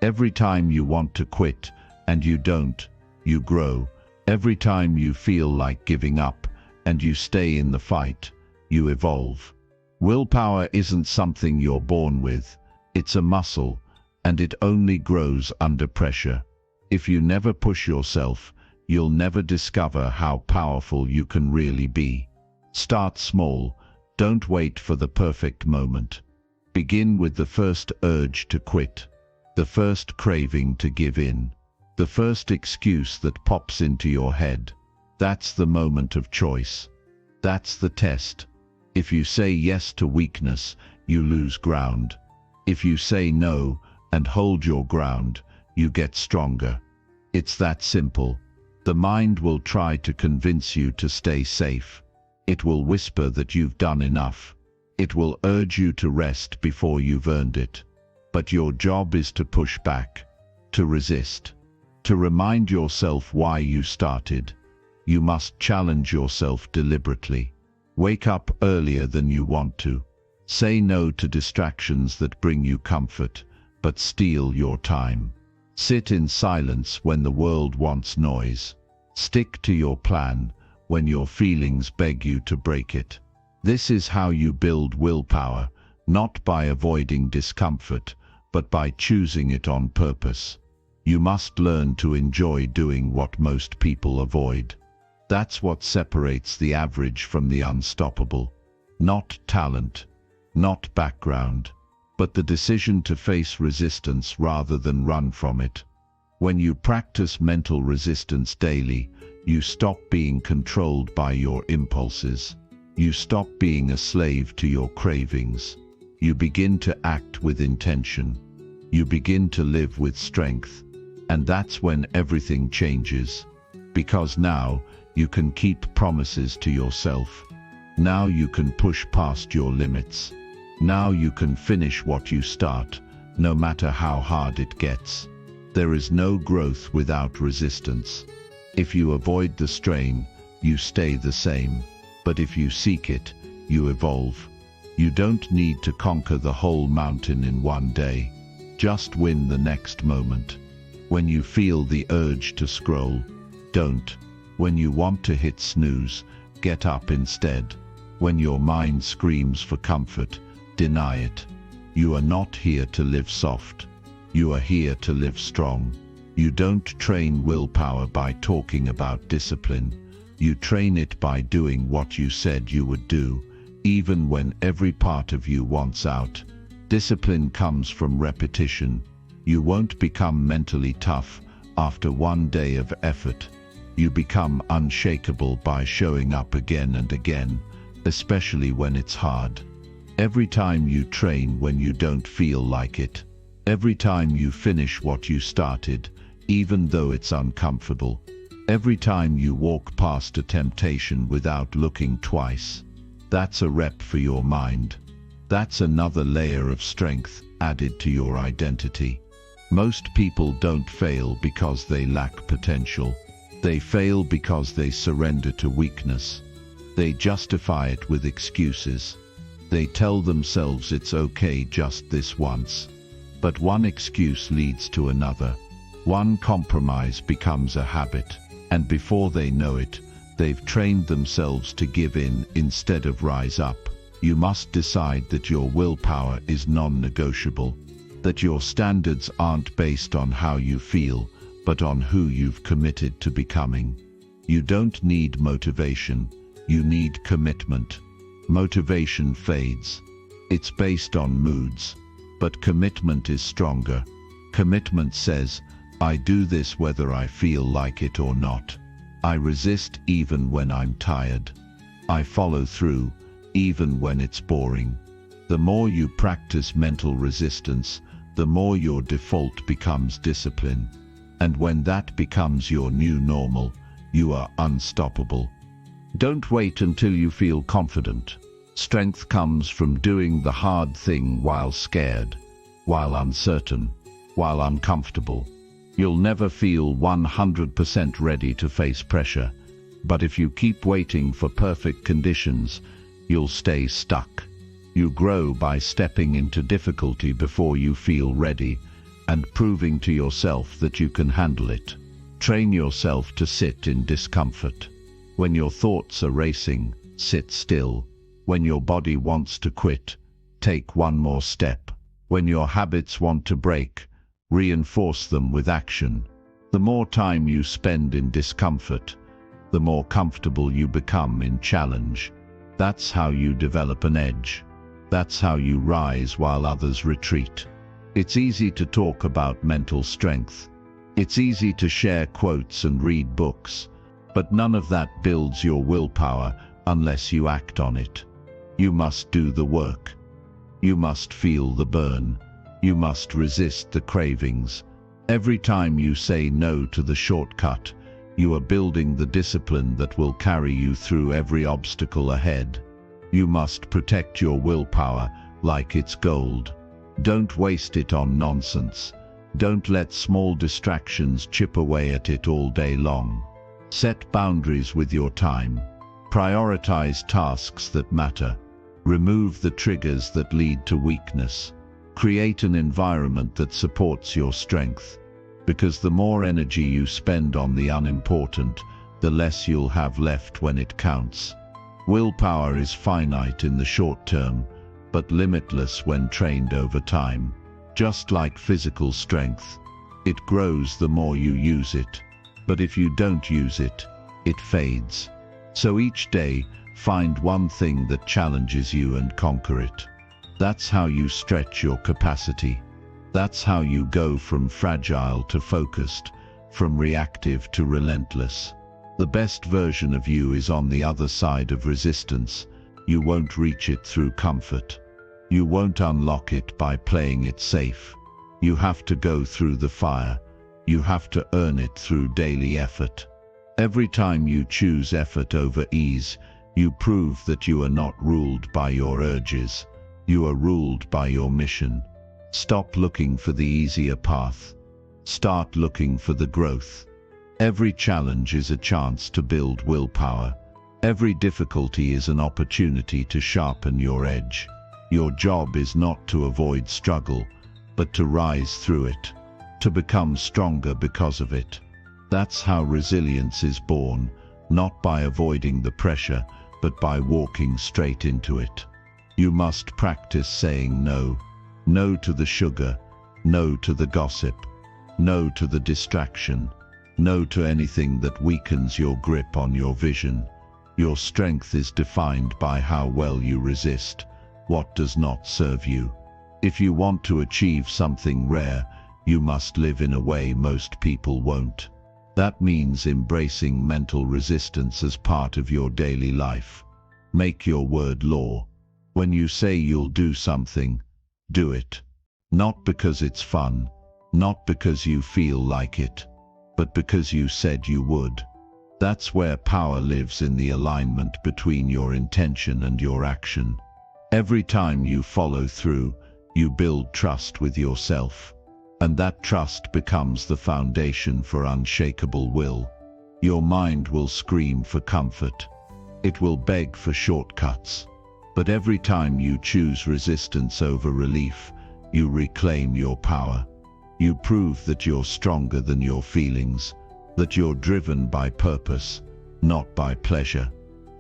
A: Every time you want to quit, and you don't, you grow. Every time you feel like giving up, and you stay in the fight, you evolve. Willpower isn't something you're born with. It's a muscle, and it only grows under pressure. If you never push yourself, you'll never discover how powerful you can really be. Start small. Don't wait for the perfect moment. Begin with the first urge to quit, the first craving to give in, the first excuse that pops into your head. That's the moment of choice. That's the test. If you say yes to weakness, you lose ground. If you say no and hold your ground, you get stronger. It's that simple. The mind will try to convince you to stay safe. It will whisper that you've done enough. It will urge you to rest before you've earned it. But your job is to push back, to resist, to remind yourself why you started. You must challenge yourself deliberately. Wake up earlier than you want to. Say no to distractions that bring you comfort, but steal your time. Sit in silence when the world wants noise. Stick to your plan when your feelings beg you to break it. This is how you build willpower, not by avoiding discomfort, but by choosing it on purpose. You must learn to enjoy doing what most people avoid. That's what separates the average from the unstoppable. Not talent, not background, but the decision to face resistance rather than run from it. When you practice mental resistance daily, you stop being controlled by your impulses. You stop being a slave to your cravings. You begin to act with intention. You begin to live with strength. And that's when everything changes. Because now you can keep promises to yourself. Now you can push past your limits. Now you can finish what you start, no matter how hard it gets. There is no growth without resistance. If you avoid the strain, you stay the same. But if you seek it, you evolve. You don't need to conquer the whole mountain in one day. Just win the next moment. When you feel the urge to scroll, don't. When you want to hit snooze, get up instead. When your mind screams for comfort, deny it. You are not here to live soft. You are here to live strong. You don't train willpower by talking about discipline. You train it by doing what you said you would do, even when every part of you wants out. Discipline comes from repetition. You won't become mentally tough after one day of effort. You become unshakable by showing up again and again, especially when it's hard. Every time you train when you don't feel like it. Every time you finish what you started, even though it's uncomfortable. Every time you walk past a temptation without looking twice. That's a rep for your mind. That's another layer of strength added to your identity. Most people don't fail because they lack potential. They fail because they surrender to weakness. They justify it with excuses. They tell themselves it's okay just this once. But one excuse leads to another. One compromise becomes a habit, and before they know it, they've trained themselves to give in instead of rise up. You must decide that your willpower is non-negotiable, that your standards aren't based on how you feel, but on who you've committed to becoming. You don't need motivation, you need commitment. Motivation fades. It's based on moods, but commitment is stronger. Commitment says, I do this whether I feel like it or not. I resist even when I'm tired. I follow through, even when it's boring. The more you practice mental resistance, the more your default becomes discipline. And when that becomes your new normal, you are unstoppable. Don't wait until you feel confident. Strength comes from doing the hard thing while scared, while uncertain, while uncomfortable. You'll never feel 100% ready to face pressure, but if you keep waiting for perfect conditions, you'll stay stuck. You grow by stepping into difficulty before you feel ready and proving to yourself that you can handle it. Train yourself to sit in discomfort. When your thoughts are racing, sit still. When your body wants to quit, take one more step. When your habits want to break, reinforce them with action. The more time you spend in discomfort, the more comfortable you become in challenge. That's how you develop an edge. That's how you rise while others retreat. It's easy to talk about mental strength. It's easy to share quotes and read books, but none of that builds your willpower unless you act on it. You must do the work. You must feel the burn. You must resist the cravings. Every time you say no to the shortcut, you are building the discipline that will carry you through every obstacle ahead. You must protect your willpower like it's gold. Don't waste it on nonsense. Don't let small distractions chip away at it all day long. Set boundaries with your time. Prioritize tasks that matter. Remove the triggers that lead to weakness. Create an environment that supports your strength. Because the more energy you spend on the unimportant, the less you'll have left when it counts. Willpower is finite in the short term, but limitless when trained over time. Just like physical strength, it grows the more you use it. But if you don't use it, it fades. So each day, find one thing that challenges you and conquer it. That's how you stretch your capacity. That's how you go from fragile to focused, from reactive to relentless. The best version of you is on the other side of resistance. You won't reach it through comfort. You won't unlock it by playing it safe. You have to go through the fire. You have to earn it through daily effort. Every time you choose effort over ease, you prove that you are not ruled by your urges. You are ruled by your mission. Stop looking for the easier path. Start looking for the growth. Every challenge is a chance to build willpower. Every difficulty is an opportunity to sharpen your edge. Your job is not to avoid struggle, but to rise through it, to become stronger because of it. That's how resilience is born, not by avoiding the pressure, but by walking straight into it. You must practice saying no. No to the sugar, no to the gossip, no to the distraction, no to anything that weakens your grip on your vision. Your strength is defined by how well you resist what does not serve you. If you want to achieve something rare, you must live in a way most people won't. That means embracing mental resistance as part of your daily life. Make your word law. When you say you'll do something, do it. Not because it's fun, not because you feel like it, but because you said you would. That's where power lives, in the alignment between your intention and your action. Every time you follow through, you build trust with yourself. And that trust becomes the foundation for unshakable will. Your mind will scream for comfort. It will beg for shortcuts. But every time you choose resistance over relief, you reclaim your power. You prove that you're stronger than your feelings, that you're driven by purpose, not by pleasure,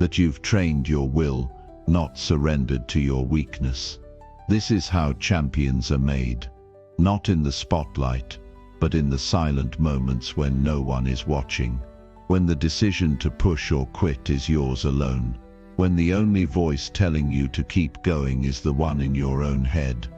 A: that you've trained your will, not surrendered to your weakness. This is how champions are made. Not in the spotlight, but in the silent moments when no one is watching. When the decision to push or quit is yours alone. When the only voice telling you to keep going is the one in your own head.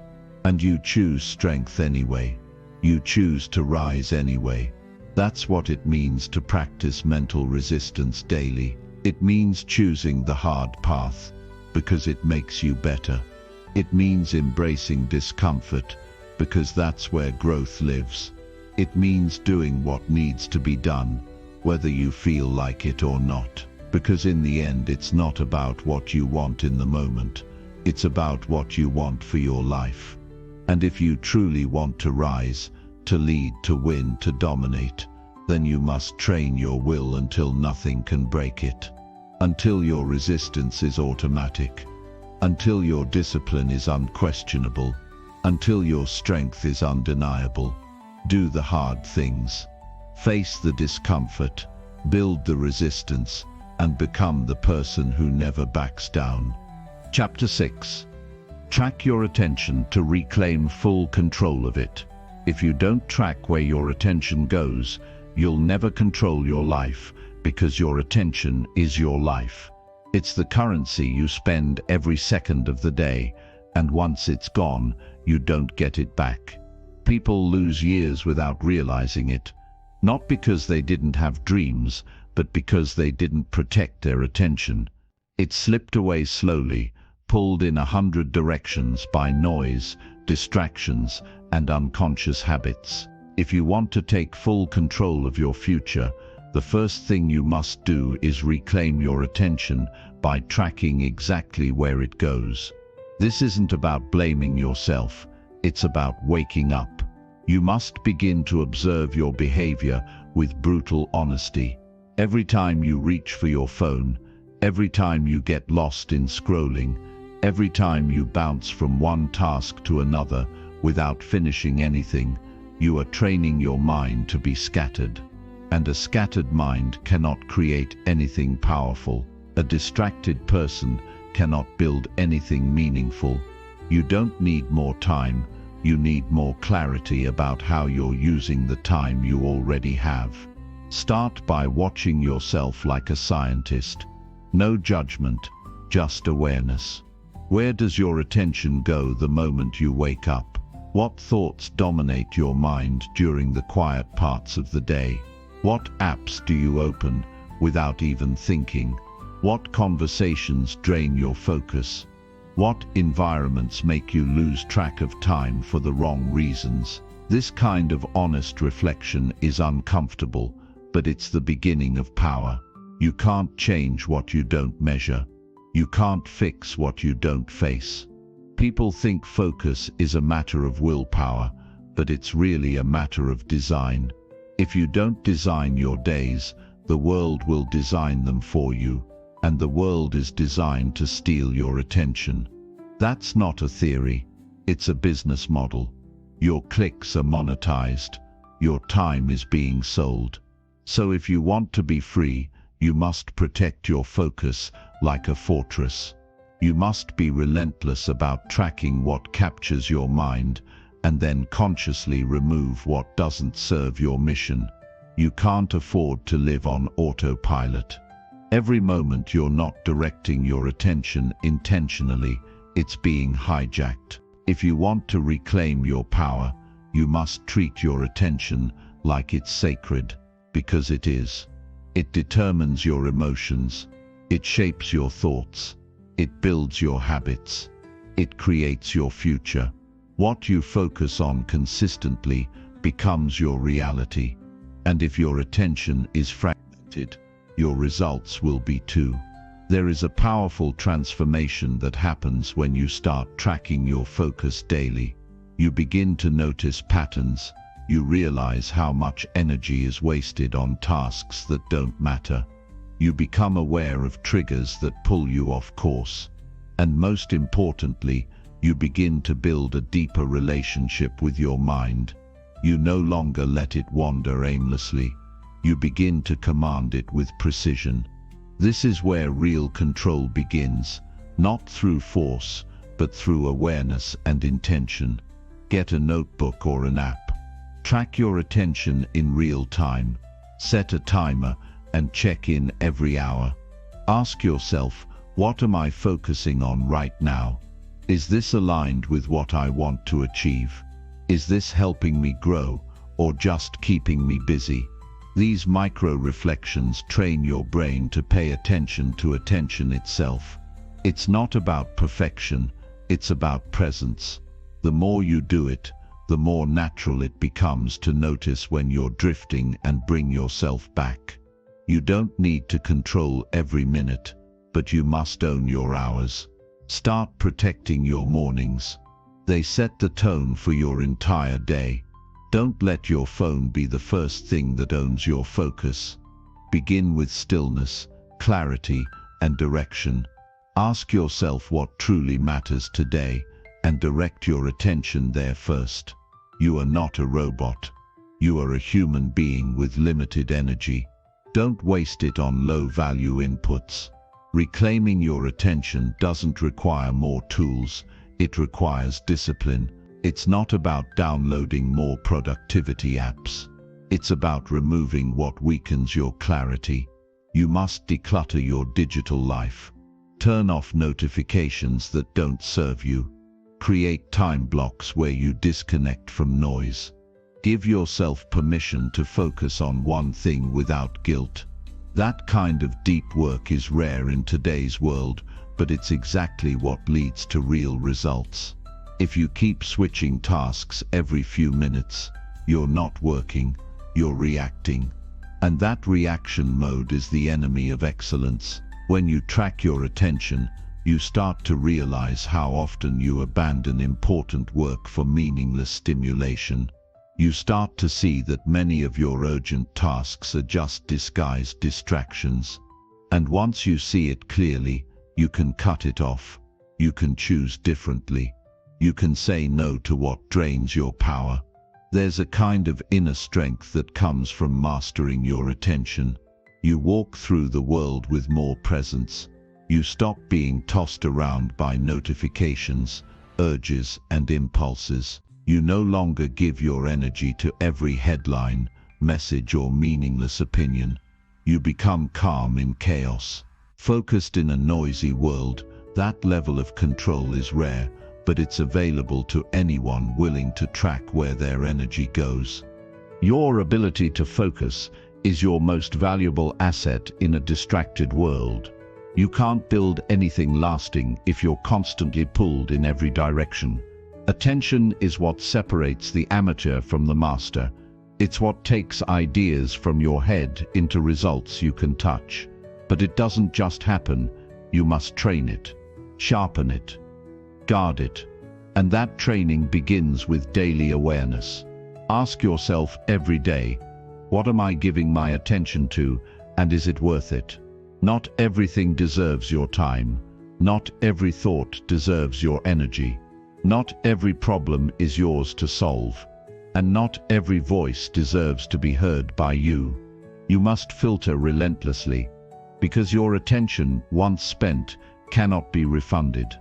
A: And you choose strength anyway. You choose to rise anyway. That's what it means to practice mental resistance daily. It means choosing the hard path, because it makes you better. It means embracing discomfort, because that's where growth lives. It means doing what needs to be done, whether you feel like it or not. Because in the end, it's not about what you want in the moment. It's about what you want for your life. And if you truly want to rise, to lead, to win, to dominate, then you must train your will until nothing can break it. Until your resistance is automatic. Until your discipline is unquestionable. Until your strength is undeniable. Do the hard things. Face the discomfort. Build the resistance. And become the person who never backs down. Chapter 6. Track your attention to reclaim full control of it. If you don't track where your attention goes, you'll never control your life, because your attention is your life. It's the currency you spend every second of the day, and once it's gone, you don't get it back. People lose years without realizing it, not because they didn't have dreams, but because they didn't protect their attention. It slipped away slowly, pulled in 100 directions by noise, distractions, and unconscious habits. If you want to take full control of your future, the first thing you must do is reclaim your attention by tracking exactly where it goes. This isn't about blaming yourself, it's about waking up. You must begin to observe your behavior with brutal honesty. Every time you reach for your phone, every time you get lost in scrolling, every time you bounce from one task to another without finishing anything, you are training your mind to be scattered. And a scattered mind cannot create anything powerful. A distracted person cannot build anything meaningful. You don't need more time, you need more clarity about how you're using the time you already have. Start by watching yourself like a scientist. No judgment, just awareness. Where does your attention go the moment you wake up? What thoughts dominate your mind during the quiet parts of the day? What apps do you open without even thinking? What conversations drain your focus? What environments make you lose track of time for the wrong reasons? This kind of honest reflection is uncomfortable, but it's the beginning of power. You can't change what you don't measure. You can't fix what you don't face. People think focus is a matter of willpower, but it's really a matter of design. If you don't design your days, the world will design them for you, and the world is designed to steal your attention. That's not a theory, it's a business model. Your clicks are monetized, your time is being sold. So if you want to be free, you must protect your focus like a fortress. You must be relentless about tracking what captures your mind, and then consciously remove what doesn't serve your mission. You can't afford to live on autopilot. Every moment you're not directing your attention intentionally, it's being hijacked. If you want to reclaim your power, you must treat your attention like it's sacred, because it is. It determines your emotions, it shapes your thoughts, It builds your habits. It creates your future. What you focus on consistently becomes your reality. And if your attention is fragmented, your results will be too. There is a powerful transformation that happens when you start tracking your focus daily. You begin to notice patterns. You realize how much energy is wasted on tasks that don't matter. You become aware of triggers that pull you off course. And most importantly, you begin to build a deeper relationship with your mind. You no longer let it wander aimlessly. You begin to command it with precision. This is where real control begins, not through force, but through awareness and intention. Get a notebook or an app. Track your attention in real time. Set a timer and check in every hour. Ask yourself, what am I focusing on right now? Is this aligned with what I want to achieve? Is this helping me grow or just keeping me busy? These micro-reflections train your brain to pay attention to attention itself. It's not about perfection, it's about presence. The more you do it, the more natural it becomes to notice when you're drifting and bring yourself back. You don't need to control every minute, but you must own your hours. Start protecting your mornings. They set the tone for your entire day. Don't let your phone be the first thing that owns your focus. Begin with stillness, clarity, and direction. Ask yourself what truly matters today, and direct your attention there first. You are not a robot. You are a human being with limited energy. Don't waste it on low-value inputs. Reclaiming your attention doesn't require more tools, it requires discipline. It's not about downloading more productivity apps. It's about removing what weakens your clarity. You must declutter your digital life. Turn off notifications that don't serve you. Create time blocks where you disconnect from noise. Give yourself permission to focus on one thing without guilt. That kind of deep work is rare in today's world, but it's exactly what leads to real results. If you keep switching tasks every few minutes, you're not working, you're reacting. And that reaction mode is the enemy of excellence. When you track your attention, you start to realize how often you abandon important work for meaningless stimulation. You start to see that many of your urgent tasks are just disguised distractions. And once you see it clearly, you can cut it off. You can choose differently. You can say no to what drains your power. There's a kind of inner strength that comes from mastering your attention. You walk through the world with more presence. You stop being tossed around by notifications, urges, and impulses. You no longer give your energy to every headline, message, or meaningless opinion. You become calm in chaos. Focused in a noisy world, that level of control is rare, but it's available to anyone willing to track where their energy goes. Your ability to focus is your most valuable asset in a distracted world. You can't build anything lasting if you're constantly pulled in every direction. Attention is what separates the amateur from the master. It's what takes ideas from your head into results you can touch. But it doesn't just happen. You must train it, sharpen it, guard it. And that training begins with daily awareness. Ask yourself every day, what am I giving my attention to, and is it worth it? Not everything deserves your time. Not every thought deserves your energy. Not every problem is yours to solve. And not every voice deserves to be heard by you. You must filter relentlessly, because your attention, once spent, cannot be refunded.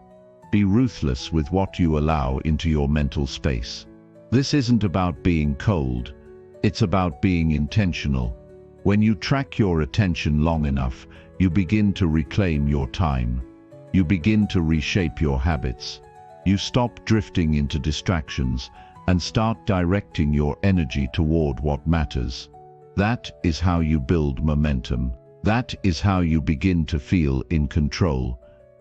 A: Be ruthless with what you allow into your mental space. This isn't about being cold, it's about being intentional. When you track your attention long enough, you begin to reclaim your time. You begin to reshape your habits. You stop drifting into distractions and start directing your energy toward what matters. That is how you build momentum. That is how you begin to feel in control.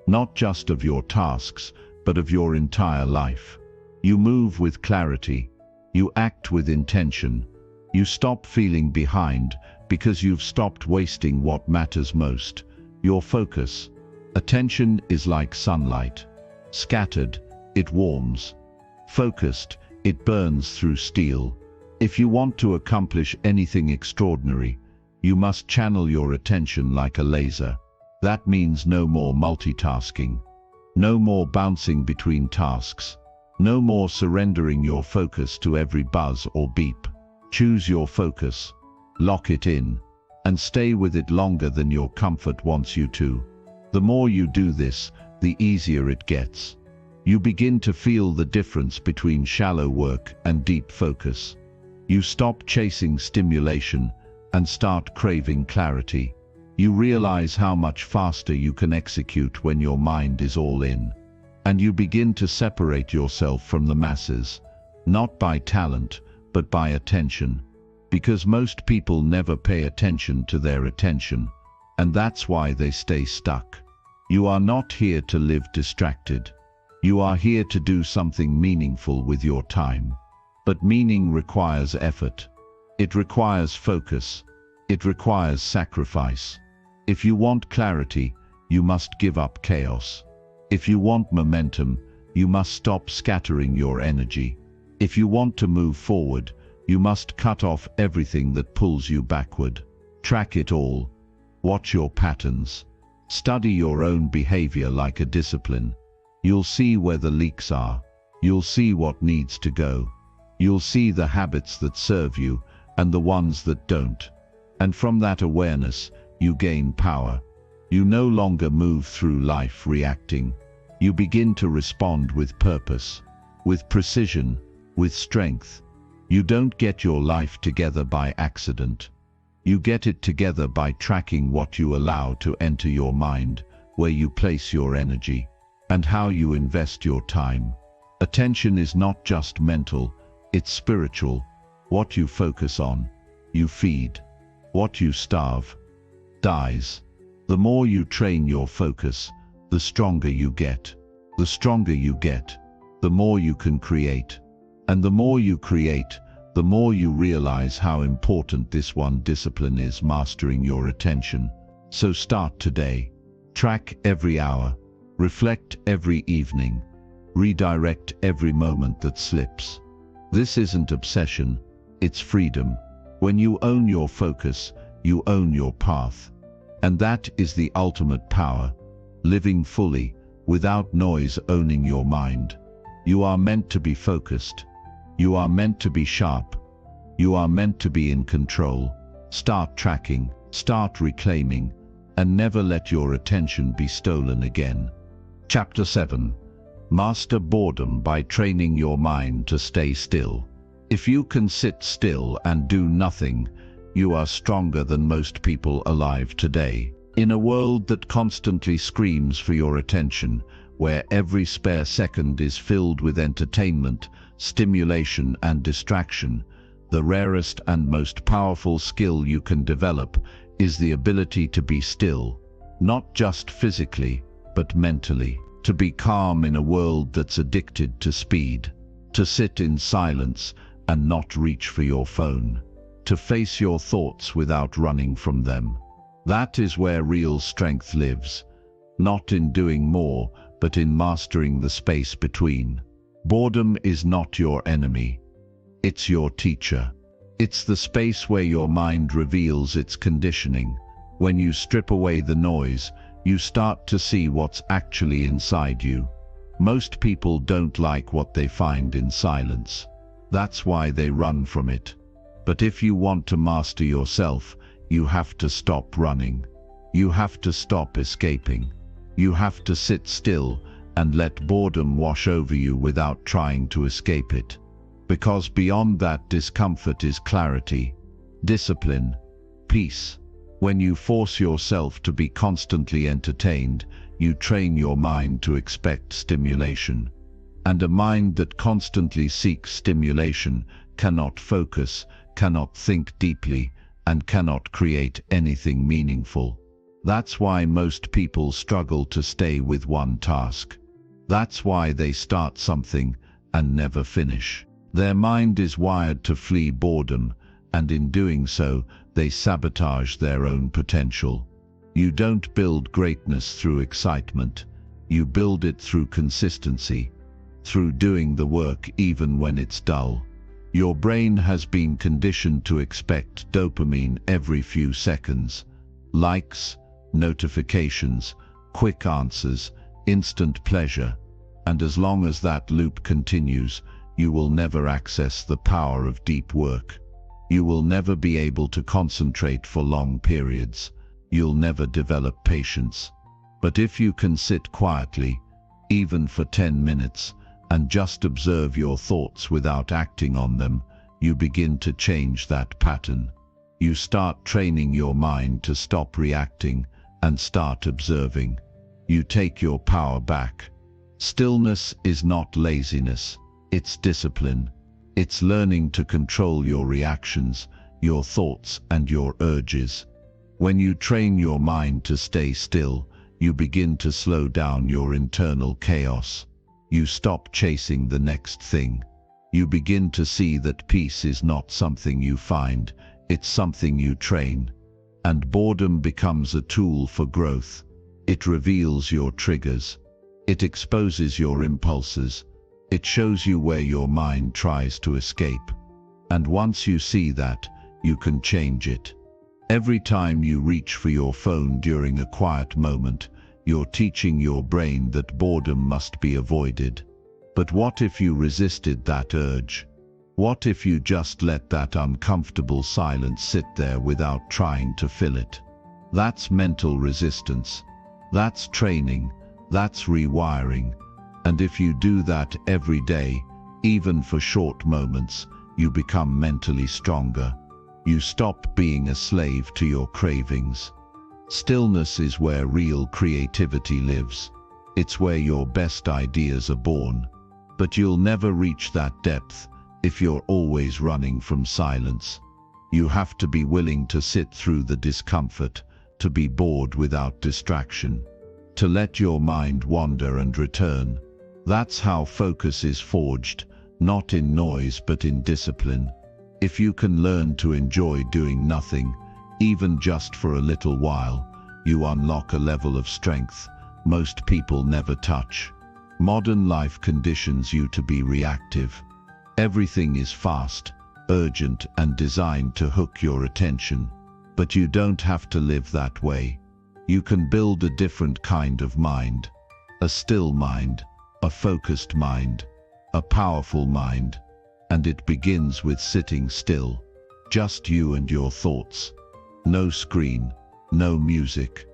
A: not just of your tasks, but of your entire life. You move with clarity. You act with intention. You stop feeling behind because you've stopped wasting what matters most, your focus. Attention is like sunlight. Scattered, it warms. Focused, it burns through steel. If you want to accomplish anything extraordinary, you must channel your attention like a laser. That means no more multitasking. No more bouncing between tasks. No more surrendering your focus to every buzz or beep. Choose your focus, lock it in, and stay with it longer than your comfort wants you to. The more you do this, the easier it gets. You begin to feel the difference between shallow work and deep focus. You stop chasing stimulation and start craving clarity. You realize how much faster you can execute when your mind is all in. And you begin to separate yourself from the masses, not by talent, but by attention. Because most people never pay attention to their attention, and that's why they stay stuck. You are not here to live distracted. You are here to do something meaningful with your time. But meaning requires effort. It requires focus. It requires sacrifice. If you want clarity, you must give up chaos. If you want momentum, you must stop scattering your energy. If you want to move forward, you must cut off everything that pulls you backward. Track it all. Watch your patterns. Study your own behavior like a discipline. You'll see where the leaks are. You'll see what needs to go. You'll see the habits that serve you and the ones that don't. And from that awareness, you gain power. You no longer move through life reacting. You begin to respond with purpose, with precision, with strength. You don't get your life together by accident. You get it together by tracking what you allow to enter your mind, where you place your energy, and how you invest your time. Attention is not just mental, it's spiritual. What you focus on, you feed. What you starve, dies. The more you train your focus, the stronger you get. The stronger you get, the more you can create. And the more you create, the more you realize how important this one discipline is: mastering your attention. So start today. Track every hour. Reflect every evening. Redirect every moment that slips. This isn't obsession, it's freedom. When you own your focus, you own your path. And that is the ultimate power. Living fully, without noise owning your mind. You are meant to be focused. You are meant to be sharp. You are meant to be in control. Start tracking, start reclaiming, and never let your attention be stolen again. Chapter 7. Master boredom by training your mind to stay still. If you can sit still and do nothing, you are stronger than most people alive today. In a world that constantly screams for your attention, where every spare second is filled with entertainment, stimulation and distraction, the rarest and most powerful skill you can develop is the ability to be still, not just physically, but mentally. To be calm in a world that's addicted to speed. To sit in silence and not reach for your phone. To face your thoughts without running from them. That is where real strength lives, not in doing more, but in mastering the space between. Boredom is not your enemy. It's your teacher. It's the space where your mind reveals its conditioning. When you strip away the noise, you start to see what's actually inside you. Most people don't like what they find in silence. That's why they run from it. But if you want to master yourself, you have to stop running. You have to stop escaping. You have to sit still and let boredom wash over you without trying to escape it. Because beyond that discomfort is clarity, discipline, peace. When you force yourself to be constantly entertained, you train your mind to expect stimulation. And a mind that constantly seeks stimulation cannot focus, cannot think deeply, and cannot create anything meaningful. That's why most people struggle to stay with one task. That's why they start something and never finish. Their mind is wired to flee boredom, and in doing so, they sabotage their own potential. You don't build greatness through excitement. You build it through consistency, through doing the work even when it's dull. Your brain has been conditioned to expect dopamine every few seconds. Likes, notifications, quick answers, instant pleasure. And as long as that loop continues, you will never access the power of deep work. You will never be able to concentrate for long periods. You'll never develop patience. But if you can sit quietly, even for 10 minutes, and just observe your thoughts without acting on them, you begin to change that pattern. You start training your mind to stop reacting and start observing. You take your power back. Stillness is not laziness, it's discipline. It's learning to control your reactions, your thoughts, and your urges. When you train your mind to stay still, you begin to slow down your internal chaos. You stop chasing the next thing. You begin to see that peace is not something you find, it's something you train. And boredom becomes a tool for growth. It reveals your triggers. It exposes your impulses. It shows you where your mind tries to escape. And once you see that, you can change it. Every time you reach for your phone during a quiet moment, you're teaching your brain that boredom must be avoided. But what if you resisted that urge? What if you just let that uncomfortable silence sit there without trying to fill it? That's mental resistance. That's training. That's rewiring. And if you do that every day, even for short moments, you become mentally stronger. You stop being a slave to your cravings. Stillness is where real creativity lives. It's where your best ideas are born. But you'll never reach that depth if you're always running from silence. You have to be willing to sit through the discomfort, to be bored without distraction, to let your mind wander and return. That's how focus is forged, not in noise but in discipline. If you can learn to enjoy doing nothing, even just for a little while, you unlock a level of strength most people never touch. Modern life conditions you to be reactive. Everything is fast, urgent, and designed to hook your attention. But you don't have to live that way. You can build a different kind of mind. A still mind, a focused mind, a powerful mind. And it begins with sitting still. Just you and your thoughts. No screen, no music,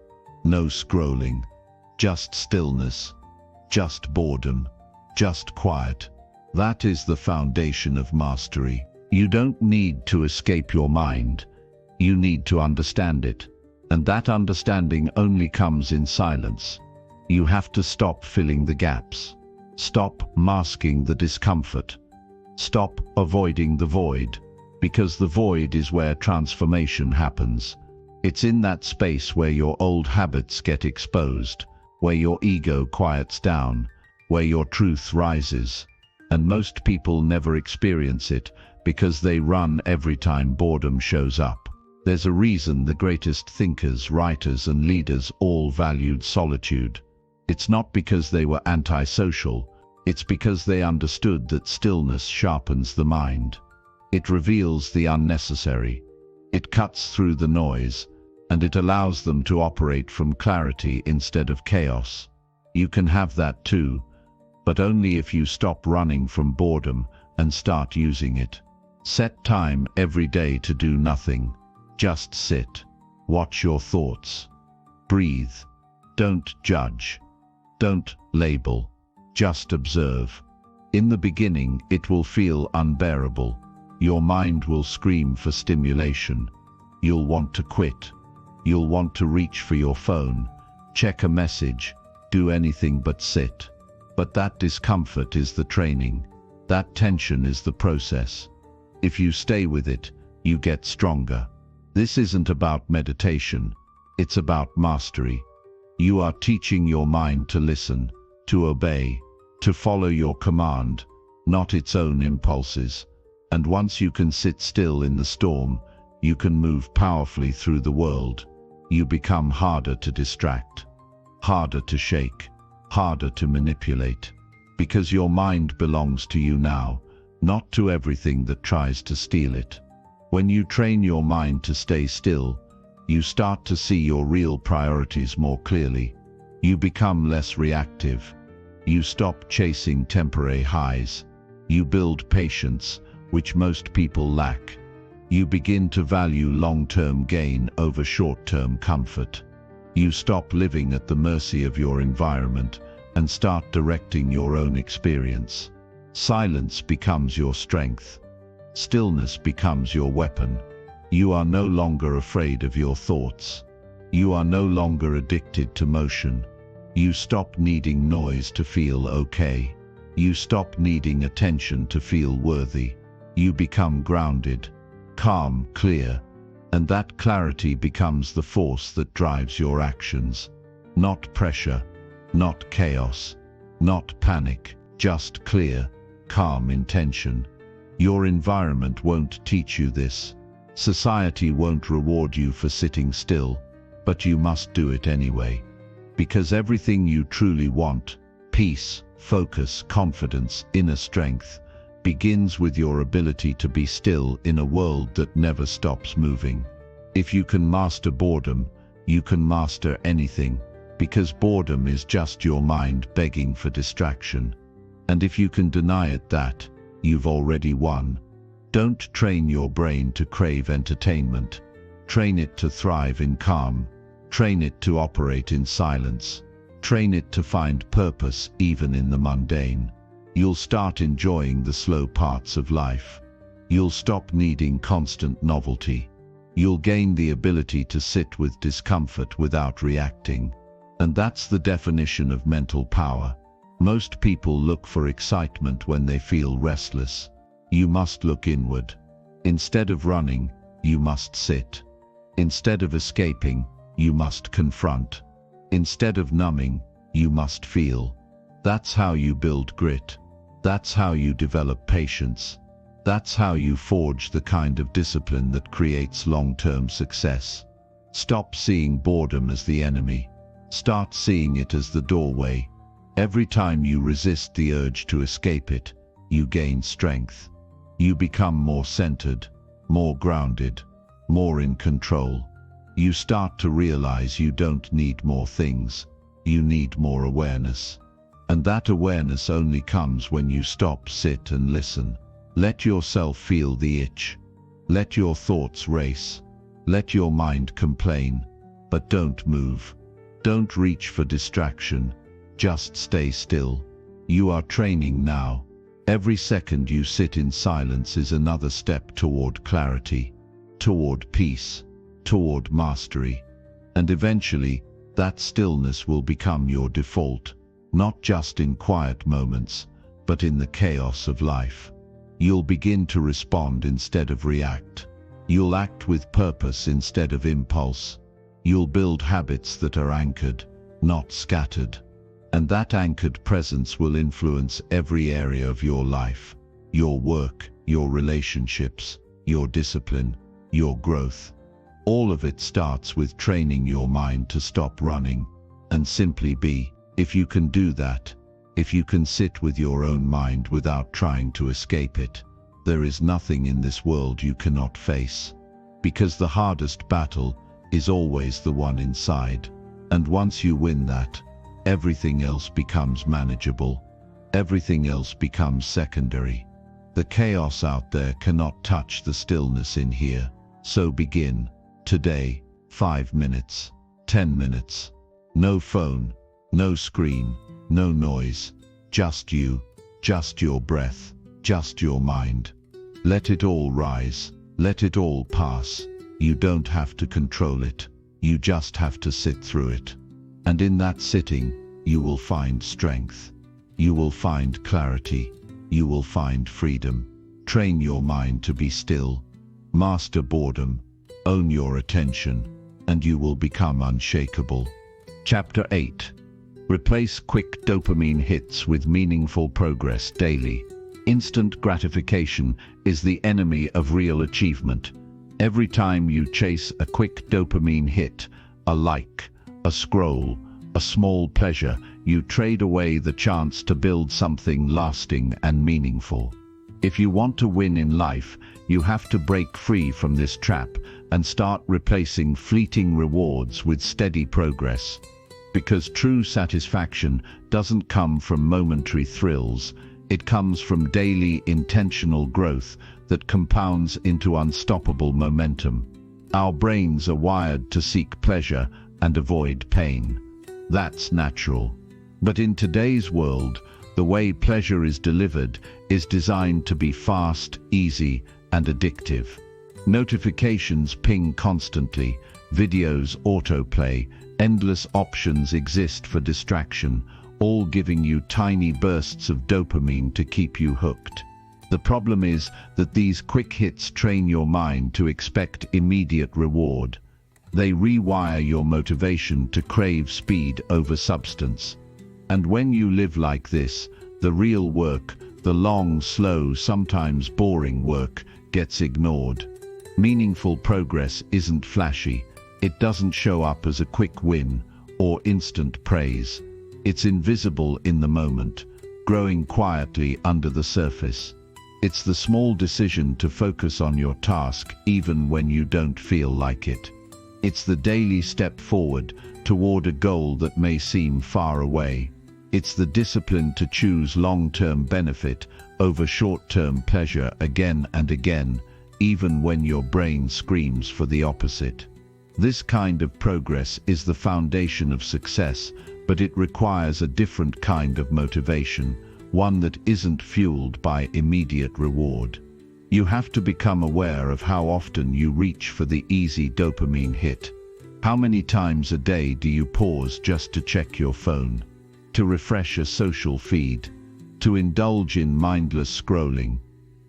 A: no scrolling. Just stillness. Just boredom. Just quiet. That is the foundation of mastery. You don't need to escape your mind. You need to understand it. And that understanding only comes in silence. You have to stop filling the gaps. Stop masking the discomfort. Stop avoiding the void. Because the void is where transformation happens. It's in that space where your old habits get exposed, where your ego quiets down, where your truth rises. And most people never experience it because they run every time boredom shows up. There's a reason the greatest thinkers, writers, and leaders all valued solitude. It's not because they were antisocial. It's because they understood that stillness sharpens the mind. It reveals the unnecessary. It cuts through the noise, and it allows them to operate from clarity instead of chaos. You can have that too, but only if you stop running from boredom and start using it. Set time every day to do nothing. Just sit. Watch your thoughts. Breathe. Don't judge. Don't label. Just observe. In the beginning, it will feel unbearable. Your mind will scream for stimulation. You'll want to quit. You'll want to reach for your phone, check a message, do anything but sit. But that discomfort is the training. That tension is the process. If you stay with it, you get stronger. This isn't about meditation. It's about mastery. You are teaching your mind to listen, to obey, to follow your command, not its own impulses. And once you can sit still in the storm, you can move powerfully through the world. You become harder to distract, harder to shake, harder to manipulate, because your mind belongs to you now, not to everything that tries to steal it. When you train your mind to stay still, you start to see your real priorities more clearly. You become less reactive. You stop chasing temporary highs. You build patience, which most people lack. You begin to value long-term gain over short-term comfort. You stop living at the mercy of your environment and start directing your own experience. Silence becomes your strength. Stillness becomes your weapon. You are no longer afraid of your thoughts. You are no longer addicted to motion. You stop needing noise to feel okay. You stop needing attention to feel worthy. You become grounded, calm, clear, and that clarity becomes the force that drives your actions. Not pressure, not chaos, not panic, just clear, calm intention. Your environment won't teach you this. Society won't reward you for sitting still, but you must do it anyway. Because everything you truly want, peace, focus, confidence, inner strength, begins with your ability to be still in a world that never stops moving. If you can master boredom, you can master anything, because boredom is just your mind begging for distraction. And if you can deny it that, you've already won. Don't train your brain to crave entertainment. Train it to thrive in calm. Train it to operate in silence. Train it to find purpose even in the mundane. You'll start enjoying the slow parts of life. You'll stop needing constant novelty. You'll gain the ability to sit with discomfort without reacting. And that's the definition of mental power. Most people look for excitement when they feel restless. You must look inward. Instead of running, you must sit. Instead of escaping, you must confront. Instead of numbing, you must feel. That's how you build grit. That's how you develop patience. That's how you forge the kind of discipline that creates long-term success. Stop seeing boredom as the enemy. Start seeing it as the doorway. Every time you resist the urge to escape it, you gain strength. You become more centered, more grounded, more in control. You start to realize you don't need more things. You need more awareness. And that awareness only comes when you stop, sit and listen. Let yourself feel the itch. Let your thoughts race. Let your mind complain. But don't move. Don't reach for distraction. Just stay still. You are training now. Every second you sit in silence is another step toward clarity, toward peace, toward mastery. And eventually, that stillness will become your default, not just in quiet moments, but in the chaos of life. You'll begin to respond instead of react. You'll act with purpose instead of impulse. You'll build habits that are anchored, not scattered. And that anchored presence will influence every area of your life, your work, your relationships, your discipline, your growth. All of it starts with training your mind to stop running and simply be. If you can do that, if you can sit with your own mind without trying to escape it, there is nothing in this world you cannot face. Because the hardest battle is always the one inside. And once you win that, everything else becomes manageable. Everything else becomes secondary. The chaos out there cannot touch the stillness in here. So begin. Today, 5 minutes, 10 minutes. No phone, no screen, no noise. Just you, just your breath, just your mind. Let it all rise. Let it all pass. You don't have to control it. You just have to sit through it. And in that sitting, you will find strength. You will find clarity. You will find freedom. Train your mind to be still. Master boredom. Own your attention. and you will become unshakable. Chapter 8. Replace quick dopamine hits with meaningful progress daily. Instant gratification is the enemy of real achievement. Every time you chase a quick dopamine hit, a like, a scroll, a small pleasure, you trade away the chance to build something lasting and meaningful. If you want to win in life, you have to break free from this trap and start replacing fleeting rewards with steady progress. Because true satisfaction doesn't come from momentary thrills, it comes from daily intentional growth that compounds into unstoppable momentum. Our brains are wired to seek pleasure and avoid pain. That's natural. But in today's world, the way pleasure is delivered is designed to be fast, easy, and addictive. Notifications ping constantly, videos autoplay, endless options exist for distraction, all giving you tiny bursts of dopamine to keep you hooked. The problem is that these quick hits train your mind to expect immediate reward. They rewire your motivation to crave speed over substance. And when you live like this, the real work, the long, slow, sometimes boring work, gets ignored. Meaningful progress isn't flashy. It doesn't show up as a quick win or instant praise. It's invisible in the moment, growing quietly under the surface. It's the small decision to focus on your task even when you don't feel like it. It's the daily step forward toward a goal that may seem far away. It's the discipline to choose long-term benefit over short-term pleasure again and again, even when your brain screams for the opposite. This kind of progress is the foundation of success, but it requires a different kind of motivation, one that isn't fueled by immediate reward. You have to become aware of how often you reach for the easy dopamine hit. How many times a day do you pause just to check your phone, to refresh a social feed, to indulge in mindless scrolling?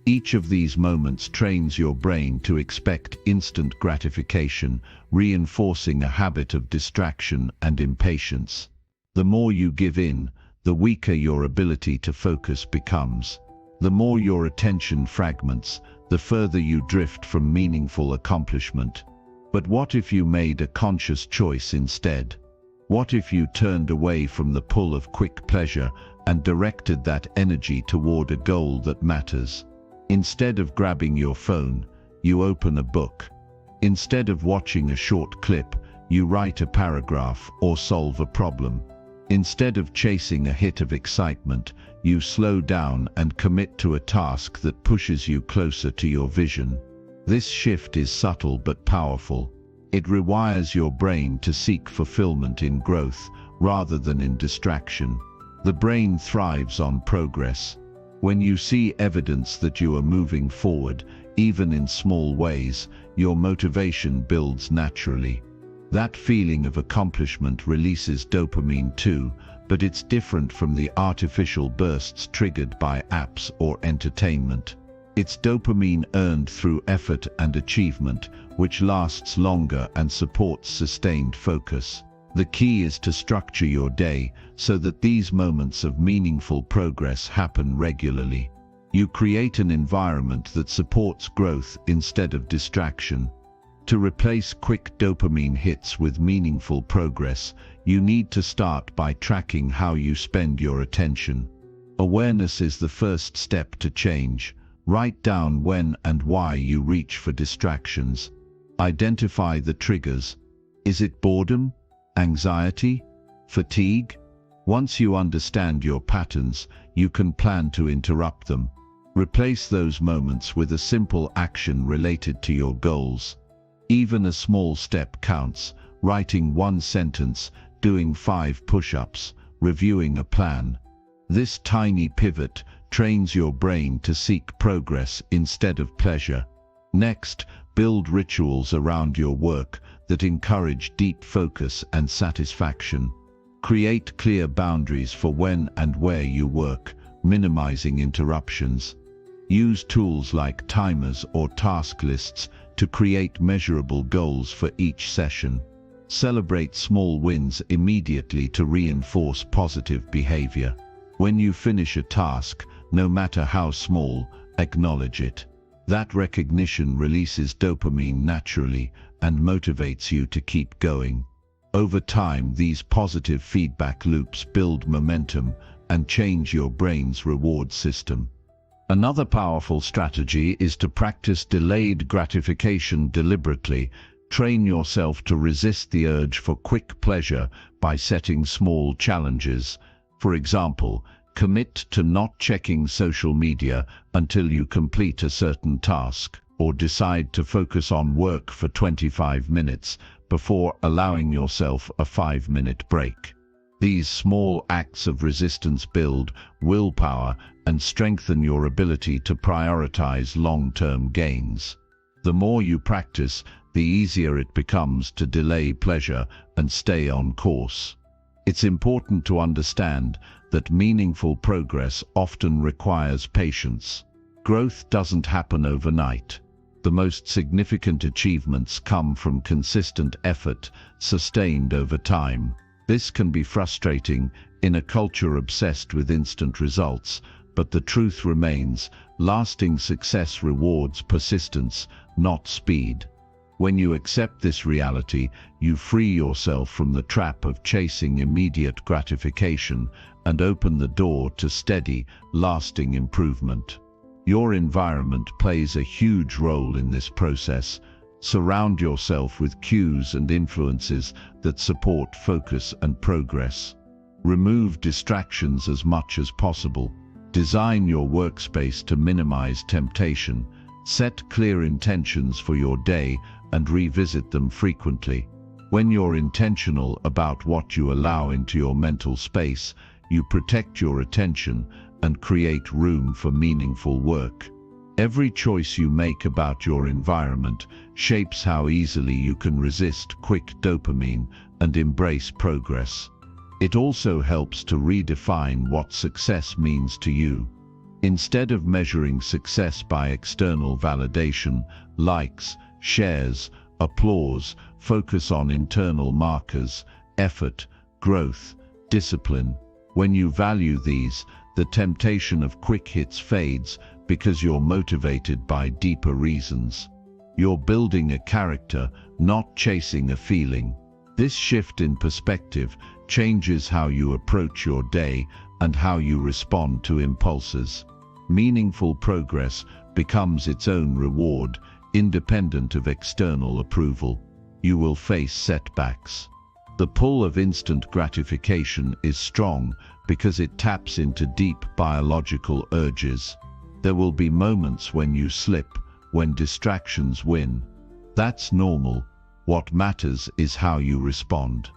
A: Each of these moments trains your brain to expect instant gratification, reinforcing a habit of distraction and impatience. The more you give in, the weaker your ability to focus becomes. The more your attention fragments, the further you drift from meaningful accomplishment. But what if you made a conscious choice instead? What if you turned away from the pull of quick pleasure and directed that energy toward a goal that matters? Instead of grabbing your phone, you open a book. Instead of watching a short clip, you write a paragraph or solve a problem. Instead of chasing a hit of excitement, you slow down and commit to a task that pushes you closer to your vision. This shift is subtle but powerful. It rewires your brain to seek fulfillment in growth rather than in distraction. The brain thrives on progress. When you see evidence that you are moving forward, even in small ways, your motivation builds naturally. That feeling of accomplishment releases dopamine too, but it's different from the artificial bursts triggered by apps or entertainment. It's dopamine earned through effort and achievement, which lasts longer and supports sustained focus. The key is to structure your day so that these moments of meaningful progress happen regularly. You create an environment that supports growth instead of distraction. To replace quick dopamine hits with meaningful progress, you need to start by tracking how you spend your attention. Awareness is the first step to change. Write down when and why you reach for distractions. Identify the triggers. Is it boredom? Anxiety? Fatigue? Once you understand your patterns, you can plan to interrupt them. Replace those moments with a simple action related to your goals. Even a small step counts: writing one sentence, doing 5 push-ups, reviewing a plan. This tiny pivot trains your brain to seek progress instead of pleasure. Next, build rituals around your work that encourage deep focus and satisfaction. Create clear boundaries for when and where you work, minimizing interruptions. Use tools like timers or task lists to create measurable goals for each session. Celebrate small wins immediately to reinforce positive behavior. When you finish a task, no matter how small, acknowledge it. That recognition releases dopamine naturally and motivates you to keep going. Over time, these positive feedback loops build momentum and change your brain's reward system. Another powerful strategy is to practice delayed gratification deliberately. Train yourself to resist the urge for quick pleasure by setting small challenges. For example, commit to not checking social media until you complete a certain task, or decide to focus on work for 25 minutes before allowing yourself a 5-minute break. These small acts of resistance build willpower and strengthen your ability to prioritize long-term gains. The more you practice, the easier it becomes to delay pleasure and stay on course. It's important to understand that meaningful progress often requires patience. Growth doesn't happen overnight. The most significant achievements come from consistent effort, sustained over time. This can be frustrating in a culture obsessed with instant results, but the truth remains, lasting success rewards persistence, not speed. When you accept this reality, you free yourself from the trap of chasing immediate gratification and open the door to steady, lasting improvement. Your environment plays a huge role in this process. Surround yourself with cues and influences that support focus and progress. Remove distractions as much as possible. Design your workspace to minimize temptation. Set clear intentions for your day and revisit them frequently. When you're intentional about what you allow into your mental space, you protect your attention and create room for meaningful work. Every choice you make about your environment shapes how easily you can resist quick dopamine and embrace progress. It also helps to redefine what success means to you. Instead of measuring success by external validation, likes, shares, applause, focus on internal markers, effort, growth, discipline. When you value these, the temptation of quick hits fades because you're motivated by deeper reasons. You're building a character, not chasing a feeling. This shift in perspective changes how you approach your day and how you respond to impulses. Meaningful progress becomes its own reward, independent of external approval. You will face setbacks. The pull of instant gratification is strong because it taps into deep biological urges. There will be moments when you slip, when distractions win. That's normal. What matters is how you respond.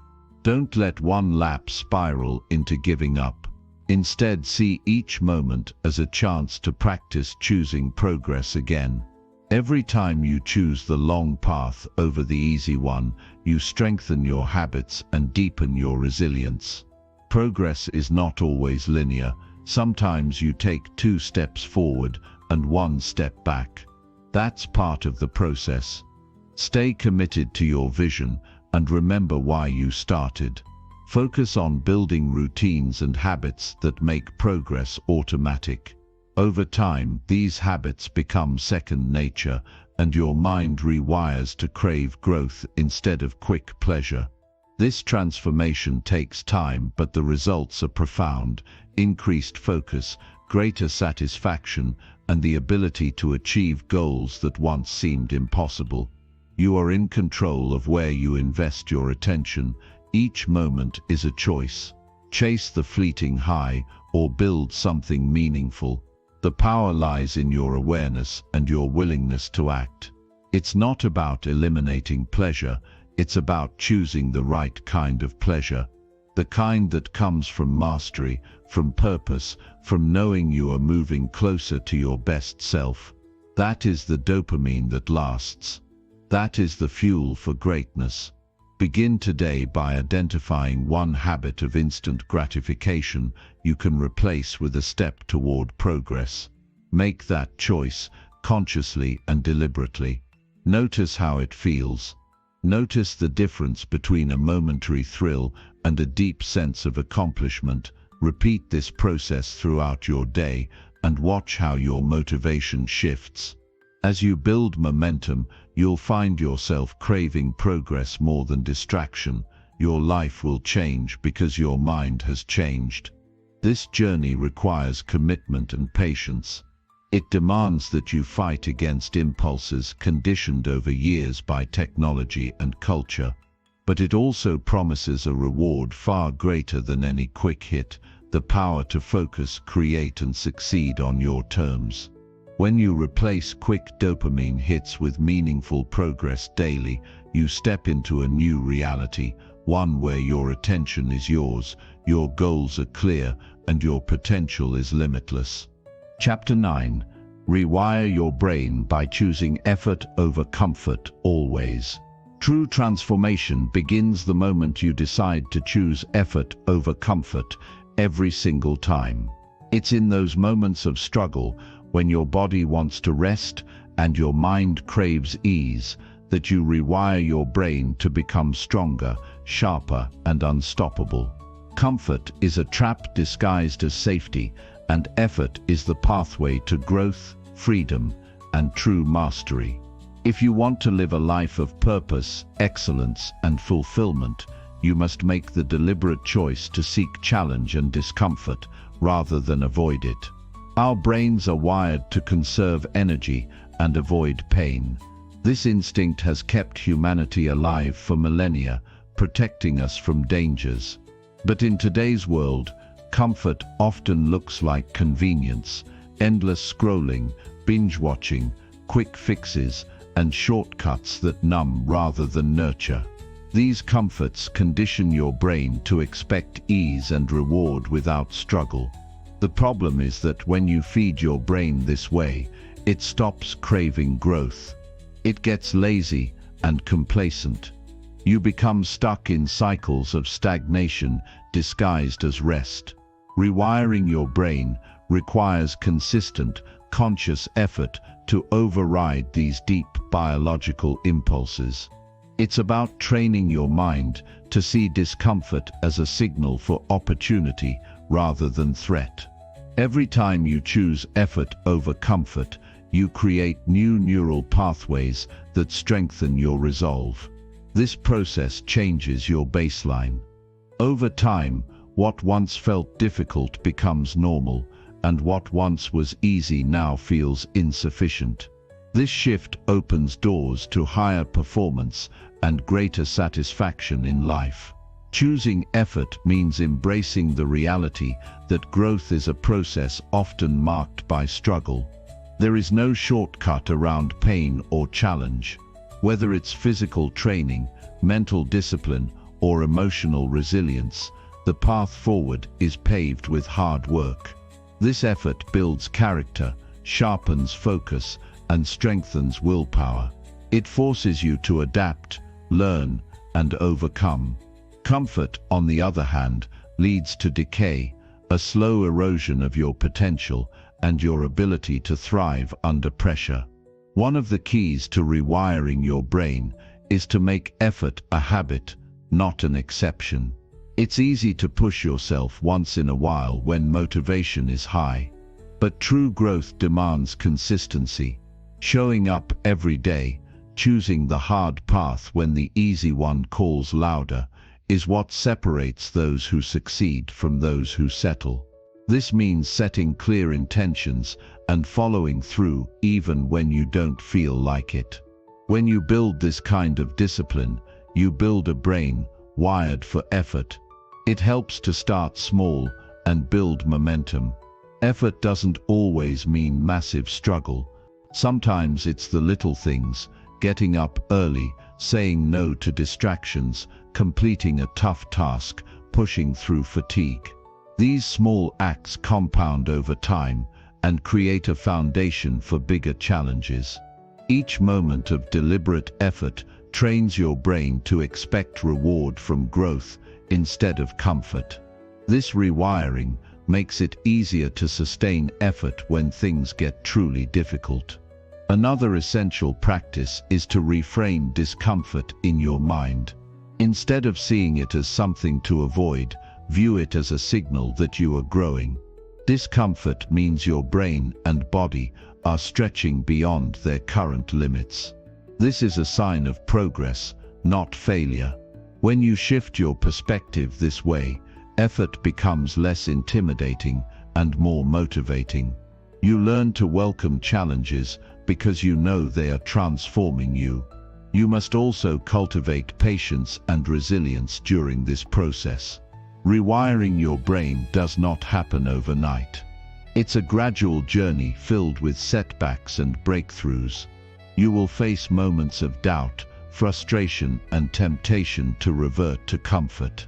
A: Don't let one lapse spiral into giving up. Instead, see each moment as a chance to practice choosing progress again. Every time you choose the long path over the easy one, you strengthen your habits and deepen your resilience. Progress is not always linear. Sometimes you take 2 steps forward and 1 step back. That's part of the process. Stay committed to your vision and remember why you started. Focus on building routines and habits that make progress automatic. Over time, these habits become second nature, and your mind rewires to crave growth instead of quick pleasure. This transformation takes time, but the results are profound: increased focus, greater satisfaction, and the ability to achieve goals that once seemed impossible. You are in control of where you invest your attention. Each moment is a choice. Chase the fleeting high or build something meaningful. The power lies in your awareness and your willingness to act. It's not about eliminating pleasure, it's about choosing the right kind of pleasure. The kind that comes from mastery, from purpose, from knowing you are moving closer to your best self. That is the dopamine that lasts. That is the fuel for greatness. Begin today by identifying one habit of instant gratification you can replace with a step toward progress. Make that choice consciously and deliberately. Notice how it feels. Notice the difference between a momentary thrill and a deep sense of accomplishment. Repeat this process throughout your day and watch how your motivation shifts. As you build momentum, you'll find yourself craving progress more than distraction. Your life will change because your mind has changed. This journey requires commitment and patience. It demands that you fight against impulses conditioned over years by technology and culture. But it also promises a reward far greater than any quick hit, the power to focus, create and succeed on your terms. When you replace quick dopamine hits with meaningful progress daily, you step into a new reality, one where your attention is yours, your goals are clear, and your potential is limitless. Chapter 9. Rewire your brain by choosing effort over comfort always. True transformation begins the moment you decide to choose effort over comfort every single time. It's in those moments of struggle, when your body wants to rest and your mind craves ease, that you rewire your brain to become stronger, sharper, and unstoppable. Comfort is a trap disguised as safety, and effort is the pathway to growth, freedom, and true mastery. If you want to live a life of purpose, excellence, and fulfillment, you must make the deliberate choice to seek challenge and discomfort rather than avoid it. Our brains are wired to conserve energy and avoid pain. This instinct has kept humanity alive for millennia, protecting us from dangers. But in today's world, comfort often looks like convenience, endless scrolling, binge-watching, quick fixes, and shortcuts that numb rather than nurture. These comforts condition your brain to expect ease and reward without struggle. The problem is that when you feed your brain this way, it stops craving growth. It gets lazy and complacent. You become stuck in cycles of stagnation disguised as rest. Rewiring your brain requires consistent, conscious effort to override these deep biological impulses. It's about training your mind to see discomfort as a signal for opportunity rather than threat. Every time you choose effort over comfort, you create new neural pathways that strengthen your resolve. This process changes your baseline. Over time, what once felt difficult becomes normal, and what once was easy now feels insufficient. This shift opens doors to higher performance and greater satisfaction in life. Choosing effort means embracing the reality that growth is a process often marked by struggle. There is no shortcut around pain or challenge. Whether it's physical training, mental discipline, or emotional resilience, the path forward is paved with hard work. This effort builds character, sharpens focus, and strengthens willpower. It forces you to adapt, learn, and overcome. Comfort, on the other hand, leads to decay, a slow erosion of your potential and your ability to thrive under pressure. One of the keys to rewiring your brain is to make effort a habit, not an exception. It's easy to push yourself once in a while when motivation is high, but true growth demands consistency. Showing up every day, choosing the hard path when the easy one calls louder, is what separates those who succeed from those who settle. This means setting clear intentions and following through even when you don't feel like it. When you build this kind of discipline, you build a brain wired for effort. It helps to start small and build momentum. Effort doesn't always mean massive struggle. Sometimes it's the little things, getting up early, saying no to distractions, completing a tough task, pushing through fatigue. These small acts compound over time and create a foundation for bigger challenges. Each moment of deliberate effort trains your brain to expect reward from growth instead of comfort. This rewiring makes it easier to sustain effort when things get truly difficult. Another essential practice is to reframe discomfort in your mind. Instead of seeing it as something to avoid, view it as a signal that you are growing. Discomfort means your brain and body are stretching beyond their current limits. This is a sign of progress, not failure. When you shift your perspective this way, effort becomes less intimidating and more motivating. You learn to welcome challenges because you know they are transforming you. You must also cultivate patience and resilience during this process. Rewiring your brain does not happen overnight. It's a gradual journey filled with setbacks and breakthroughs. You will face moments of doubt, frustration, and temptation to revert to comfort.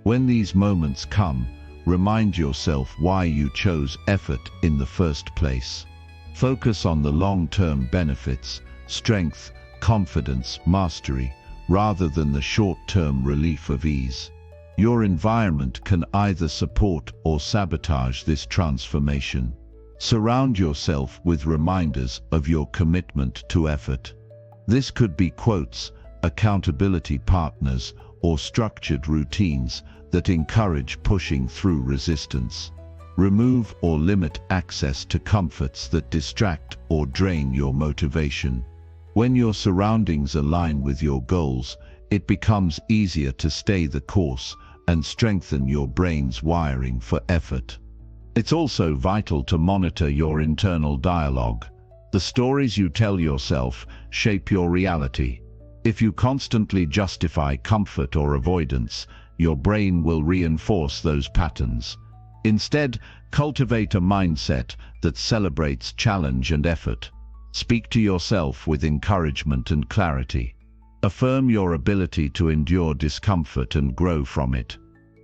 A: When these moments come, remind yourself why you chose effort in the first place. Focus on the long-term benefits, strength, confidence, mastery, rather than the short-term relief of ease. Your environment can either support or sabotage this transformation. Surround yourself with reminders of your commitment to effort. This could be quotes, accountability partners, or structured routines that encourage pushing through resistance. Remove or limit access to comforts that distract or drain your motivation. When your surroundings align with your goals, it becomes easier to stay the course and strengthen your brain's wiring for effort. It's also vital to monitor your internal dialogue. The stories you tell yourself shape your reality. If you constantly justify comfort or avoidance, your brain will reinforce those patterns. Instead, cultivate a mindset that celebrates challenge and effort. Speak to yourself with encouragement and clarity. Affirm your ability to endure discomfort and grow from it.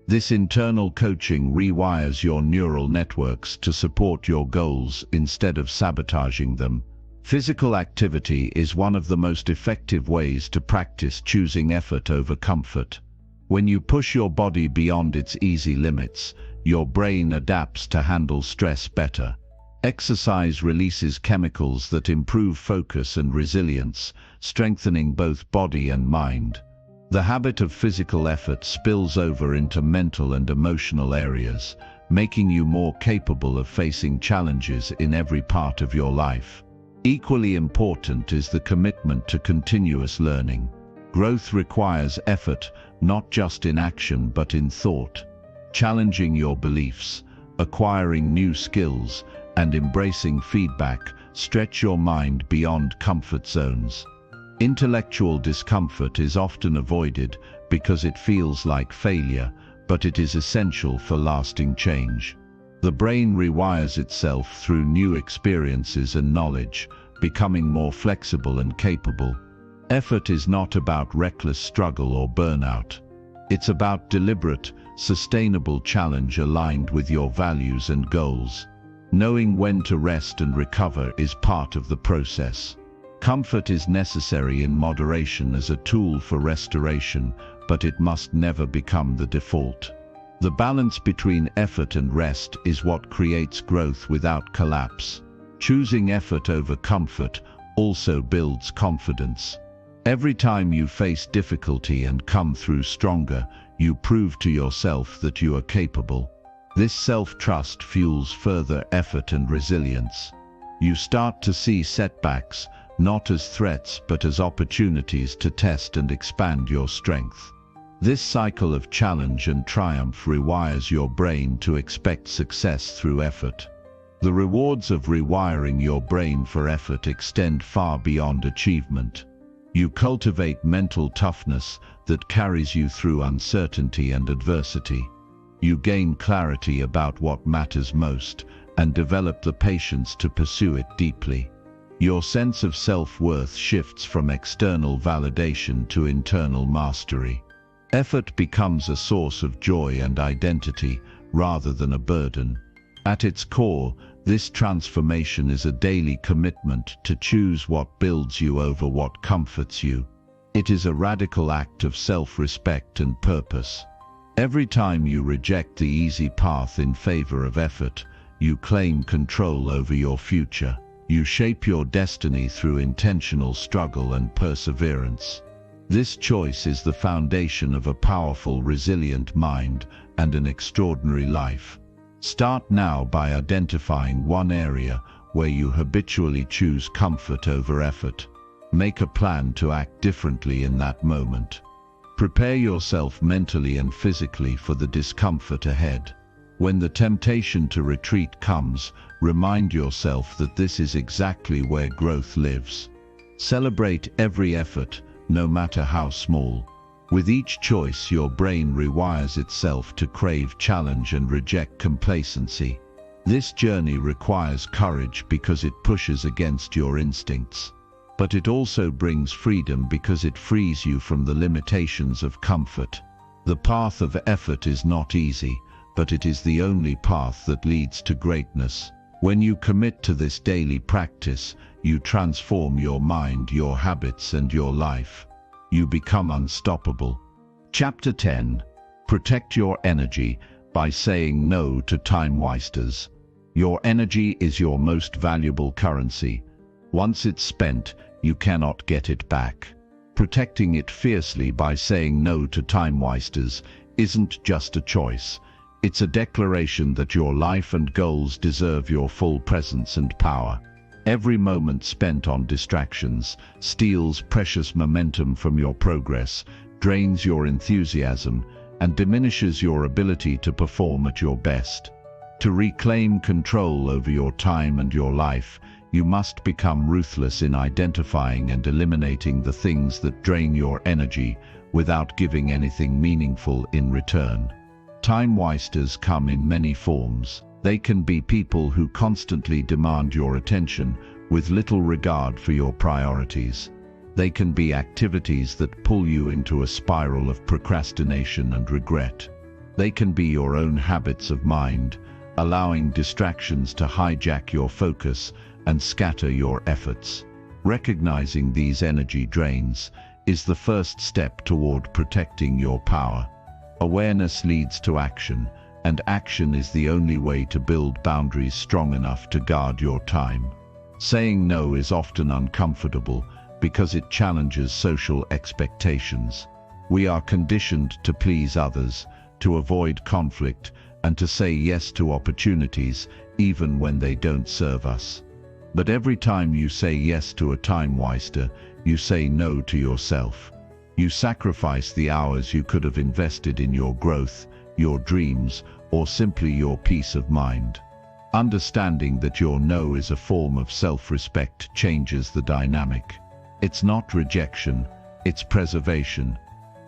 A: This internal coaching rewires your neural networks to support your goals instead of sabotaging them. Physical activity is one of the most effective ways to practice choosing effort over comfort. When you push your body beyond its easy limits, your brain adapts to handle stress better. Exercise releases chemicals that improve focus and resilience, strengthening both body and mind. The habit of physical effort spills over into mental and emotional areas, making you more capable of facing challenges in every part of your life. Equally important is the commitment to continuous learning. Growth requires effort, not just in action but in thought. Challenging your beliefs, acquiring new skills, and embracing feedback stretch your mind beyond comfort zones. Intellectual discomfort is often avoided because it feels like failure, but it is essential for lasting change. The brain rewires itself through new experiences and knowledge, becoming more flexible and capable. Effort is not about reckless struggle or burnout. It's about deliberate, sustainable challenge aligned with your values and goals. Knowing when to rest and recover is part of the process. Comfort is necessary in moderation as a tool for restoration, but it must never become the default. The balance between effort and rest is what creates growth without collapse. Choosing effort over comfort also builds confidence. Every time you face difficulty and come through stronger, you prove to yourself that you are capable. This self-trust fuels further effort and resilience. You start to see setbacks not as threats but as opportunities to test and expand your strength. This cycle of challenge and triumph rewires your brain to expect success through effort. The rewards of rewiring your brain for effort extend far beyond achievement. You cultivate mental toughness that carries you through uncertainty and adversity. You gain clarity about what matters most and develop the patience to pursue it deeply. Your sense of self-worth shifts from external validation to internal mastery. Effort becomes a source of joy and identity rather than a burden. At its core, this transformation is a daily commitment to choose what builds you over what comforts you. It is a radical act of self-respect and purpose. Every time you reject the easy path in favor of effort, you claim control over your future. You shape your destiny through intentional struggle and perseverance. This choice is the foundation of a powerful, resilient mind and an extraordinary life. Start now by identifying one area where you habitually choose comfort over effort. Make a plan to act differently in that moment. Prepare yourself mentally and physically for the discomfort ahead. When the temptation to retreat comes, remind yourself that this is exactly where growth lives. Celebrate every effort, no matter how small. With each choice, your brain rewires itself to crave challenge and reject complacency. This journey requires courage because it pushes against your instincts. But it also brings freedom because it frees you from the limitations of comfort. The path of effort is not easy, but it is the only path that leads to greatness. When you commit to this daily practice, you transform your mind, your habits, and your life. You become unstoppable. Chapter 10. Protect your energy by saying no to time wasters. Your energy is your most valuable currency. Once it's spent, you cannot get it back. Protecting it fiercely by saying no to time wasters isn't just a choice. It's a declaration that your life and goals deserve your full presence and power. Every moment spent on distractions steals precious momentum from your progress, drains your enthusiasm, and diminishes your ability to perform at your best. To reclaim control over your time and your life, you must become ruthless in identifying and eliminating the things that drain your energy without giving anything meaningful in return. Time wasters come in many forms. They can be people who constantly demand your attention with little regard for your priorities. They can be activities that pull you into a spiral of procrastination and regret. They can be your own habits of mind, allowing distractions to hijack your focus and scatter your efforts. Recognizing these energy drains is the first step toward protecting your power. Awareness leads to action, and action is the only way to build boundaries strong enough to guard your time. Saying no is often uncomfortable because it challenges social expectations. We are conditioned to please others, to avoid conflict, and to say yes to opportunities even when they don't serve us. But every time you say yes to a time waster, you say no to yourself. You sacrifice the hours you could have invested in your growth, your dreams, or simply your peace of mind. Understanding that your no is a form of self-respect changes the dynamic. It's not rejection, it's preservation.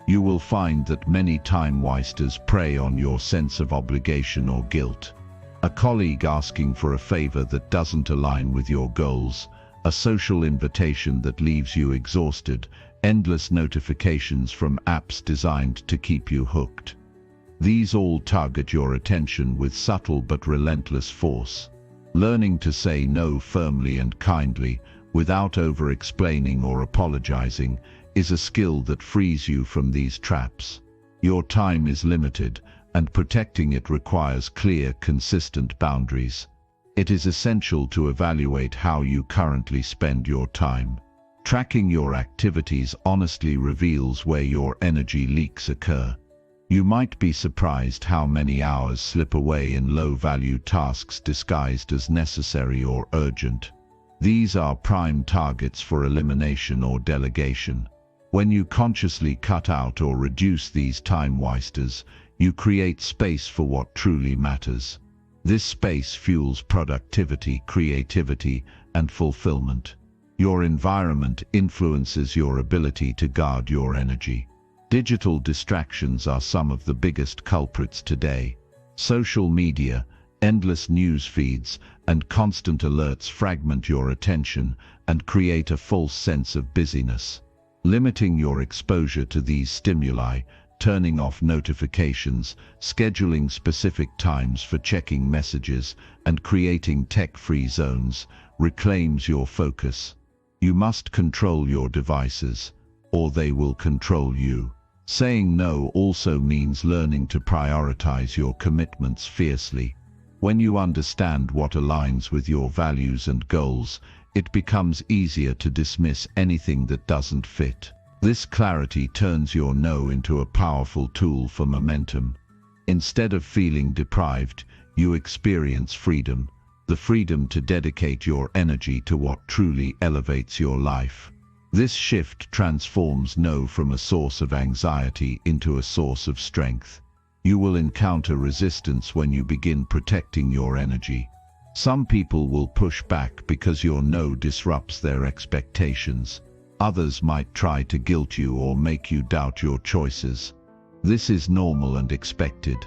A: You will find that many time wasters prey on your sense of obligation or guilt. A colleague asking for a favor that doesn't align with your goals, a social invitation that leaves you exhausted, endless notifications from apps designed to keep you hooked. These all target your attention with subtle but relentless force. Learning to say no firmly and kindly, without over-explaining or apologizing, is a skill that frees you from these traps. Your time is limited, and protecting it requires clear, consistent boundaries. It is essential to evaluate how you currently spend your time. Tracking your activities honestly reveals where your energy leaks occur. You might be surprised how many hours slip away in low-value tasks disguised as necessary or urgent. These are prime targets for elimination or delegation. When you consciously cut out or reduce these time wasters, you create space for what truly matters. This space fuels productivity, creativity, and fulfillment. Your environment influences your ability to guard your energy. Digital distractions are some of the biggest culprits today. Social media, endless news feeds, and constant alerts fragment your attention and create a false sense of busyness. Limiting your exposure to these stimuli, turning off notifications, scheduling specific times for checking messages, and creating tech-free zones reclaims your focus. You must control your devices, or they will control you. Saying no also means learning to prioritize your commitments fiercely. When you understand what aligns with your values and goals, it becomes easier to dismiss anything that doesn't fit. This clarity turns your no into a powerful tool for momentum. Instead of feeling deprived, you experience freedom, the freedom to dedicate your energy to what truly elevates your life. This shift transforms no from a source of anxiety into a source of strength. You will encounter resistance when you begin protecting your energy. Some people will push back because your no disrupts their expectations. Others might try to guilt you or make you doubt your choices. This is normal and expected.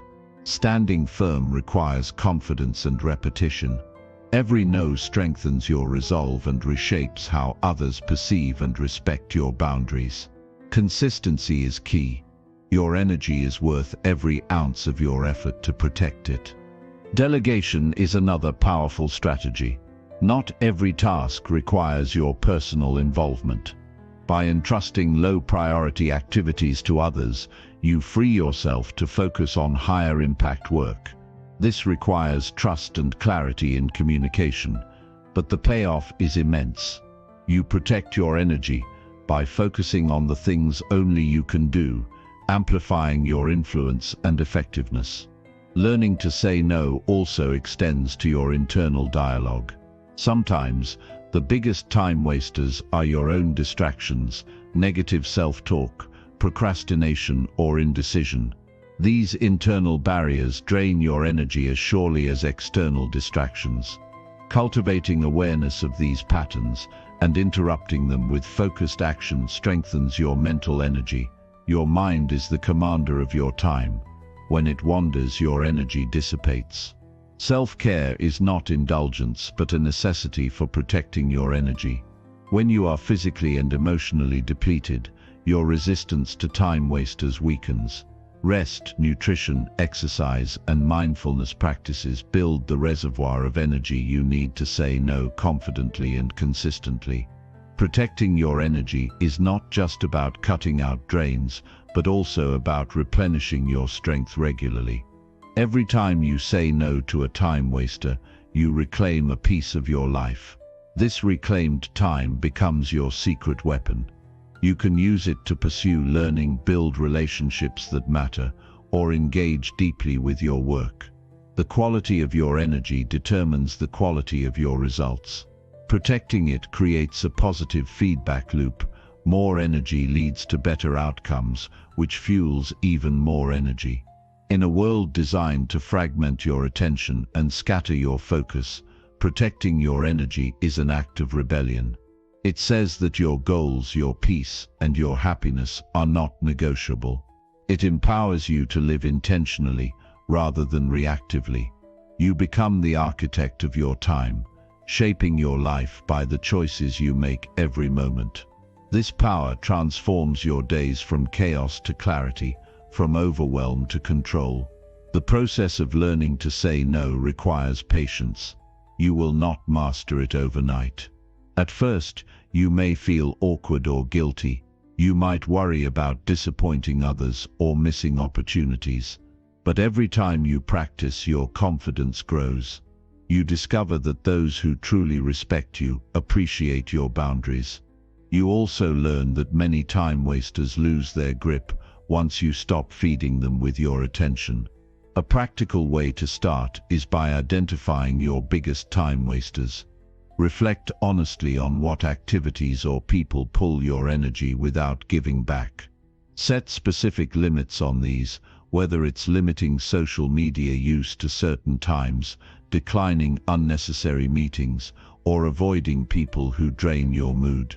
A: Standing firm requires confidence and repetition. Every no strengthens your resolve and reshapes how others perceive and respect your boundaries. Consistency is key. Your energy is worth every ounce of your effort to protect it. Delegation is another powerful strategy. Not every task requires your personal involvement. By entrusting low-priority activities to others, you free yourself to focus on higher-impact work. This requires trust and clarity in communication, but the payoff is immense. You protect your energy by focusing on the things only you can do, amplifying your influence and effectiveness. Learning to say no also extends to your internal dialogue. Sometimes, the biggest time wasters are your own distractions, negative self-talk, procrastination, or indecision. These internal barriers drain your energy as surely as external distractions. Cultivating awareness of these patterns and interrupting them with focused action strengthens your mental energy. Your mind is the commander of your time. When it wanders, your energy dissipates. Self-care is not indulgence, but a necessity for protecting your energy. When you are physically and emotionally depleted, your resistance to time wasters weakens. Rest, nutrition, exercise, and mindfulness practices build the reservoir of energy you need to say no confidently and consistently. Protecting your energy is not just about cutting out drains, but also about replenishing your strength regularly. Every time you say no to a time waster, you reclaim a piece of your life. This reclaimed time becomes your secret weapon. You can use it to pursue learning, build relationships that matter, or engage deeply with your work. The quality of your energy determines the quality of your results. Protecting it creates a positive feedback loop. More energy leads to better outcomes, which fuels even more energy. In a world designed to fragment your attention and scatter your focus, protecting your energy is an act of rebellion. It says that your goals, your peace, and your happiness are not negotiable. It empowers you to live intentionally rather than reactively. You become the architect of your time, shaping your life by the choices you make every moment. This power transforms your days from chaos to clarity, from overwhelm to control. The process of learning to say no requires patience. You will not master it overnight. At first, you may feel awkward or guilty. You might worry about disappointing others or missing opportunities. But every time you practice, your confidence grows. You discover that those who truly respect you appreciate your boundaries. You also learn that many time wasters lose their grip once you stop feeding them with your attention. A practical way to start is by identifying your biggest time wasters. Reflect honestly on what activities or people pull your energy without giving back. Set specific limits on these, whether it's limiting social media use to certain times, declining unnecessary meetings, or avoiding people who drain your mood.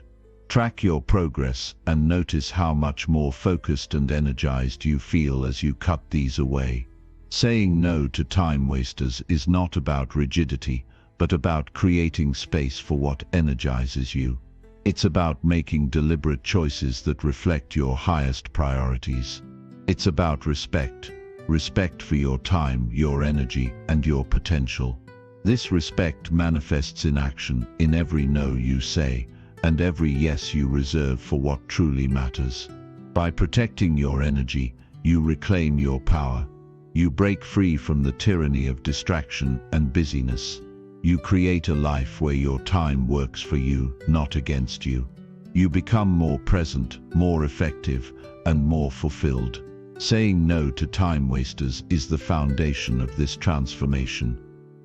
A: Track your progress and notice how much more focused and energized you feel as you cut these away. Saying no to time wasters is not about rigidity, but about creating space for what energizes you. It's about making deliberate choices that reflect your highest priorities. It's about respect. Respect for your time, your energy, and your potential. This respect manifests in action, in every no you say, and every yes you reserve for what truly matters. By protecting your energy, you reclaim your power. You break free from the tyranny of distraction and busyness. You create a life where your time works for you, not against you. You become more present, more effective, and more fulfilled. Saying no to time wasters is the foundation of this transformation.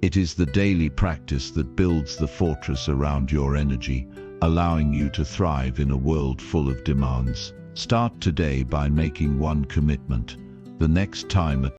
A: It is the daily practice that builds the fortress around your energy, allowing you to thrive in a world full of demands. Start today by making one commitment. The next time a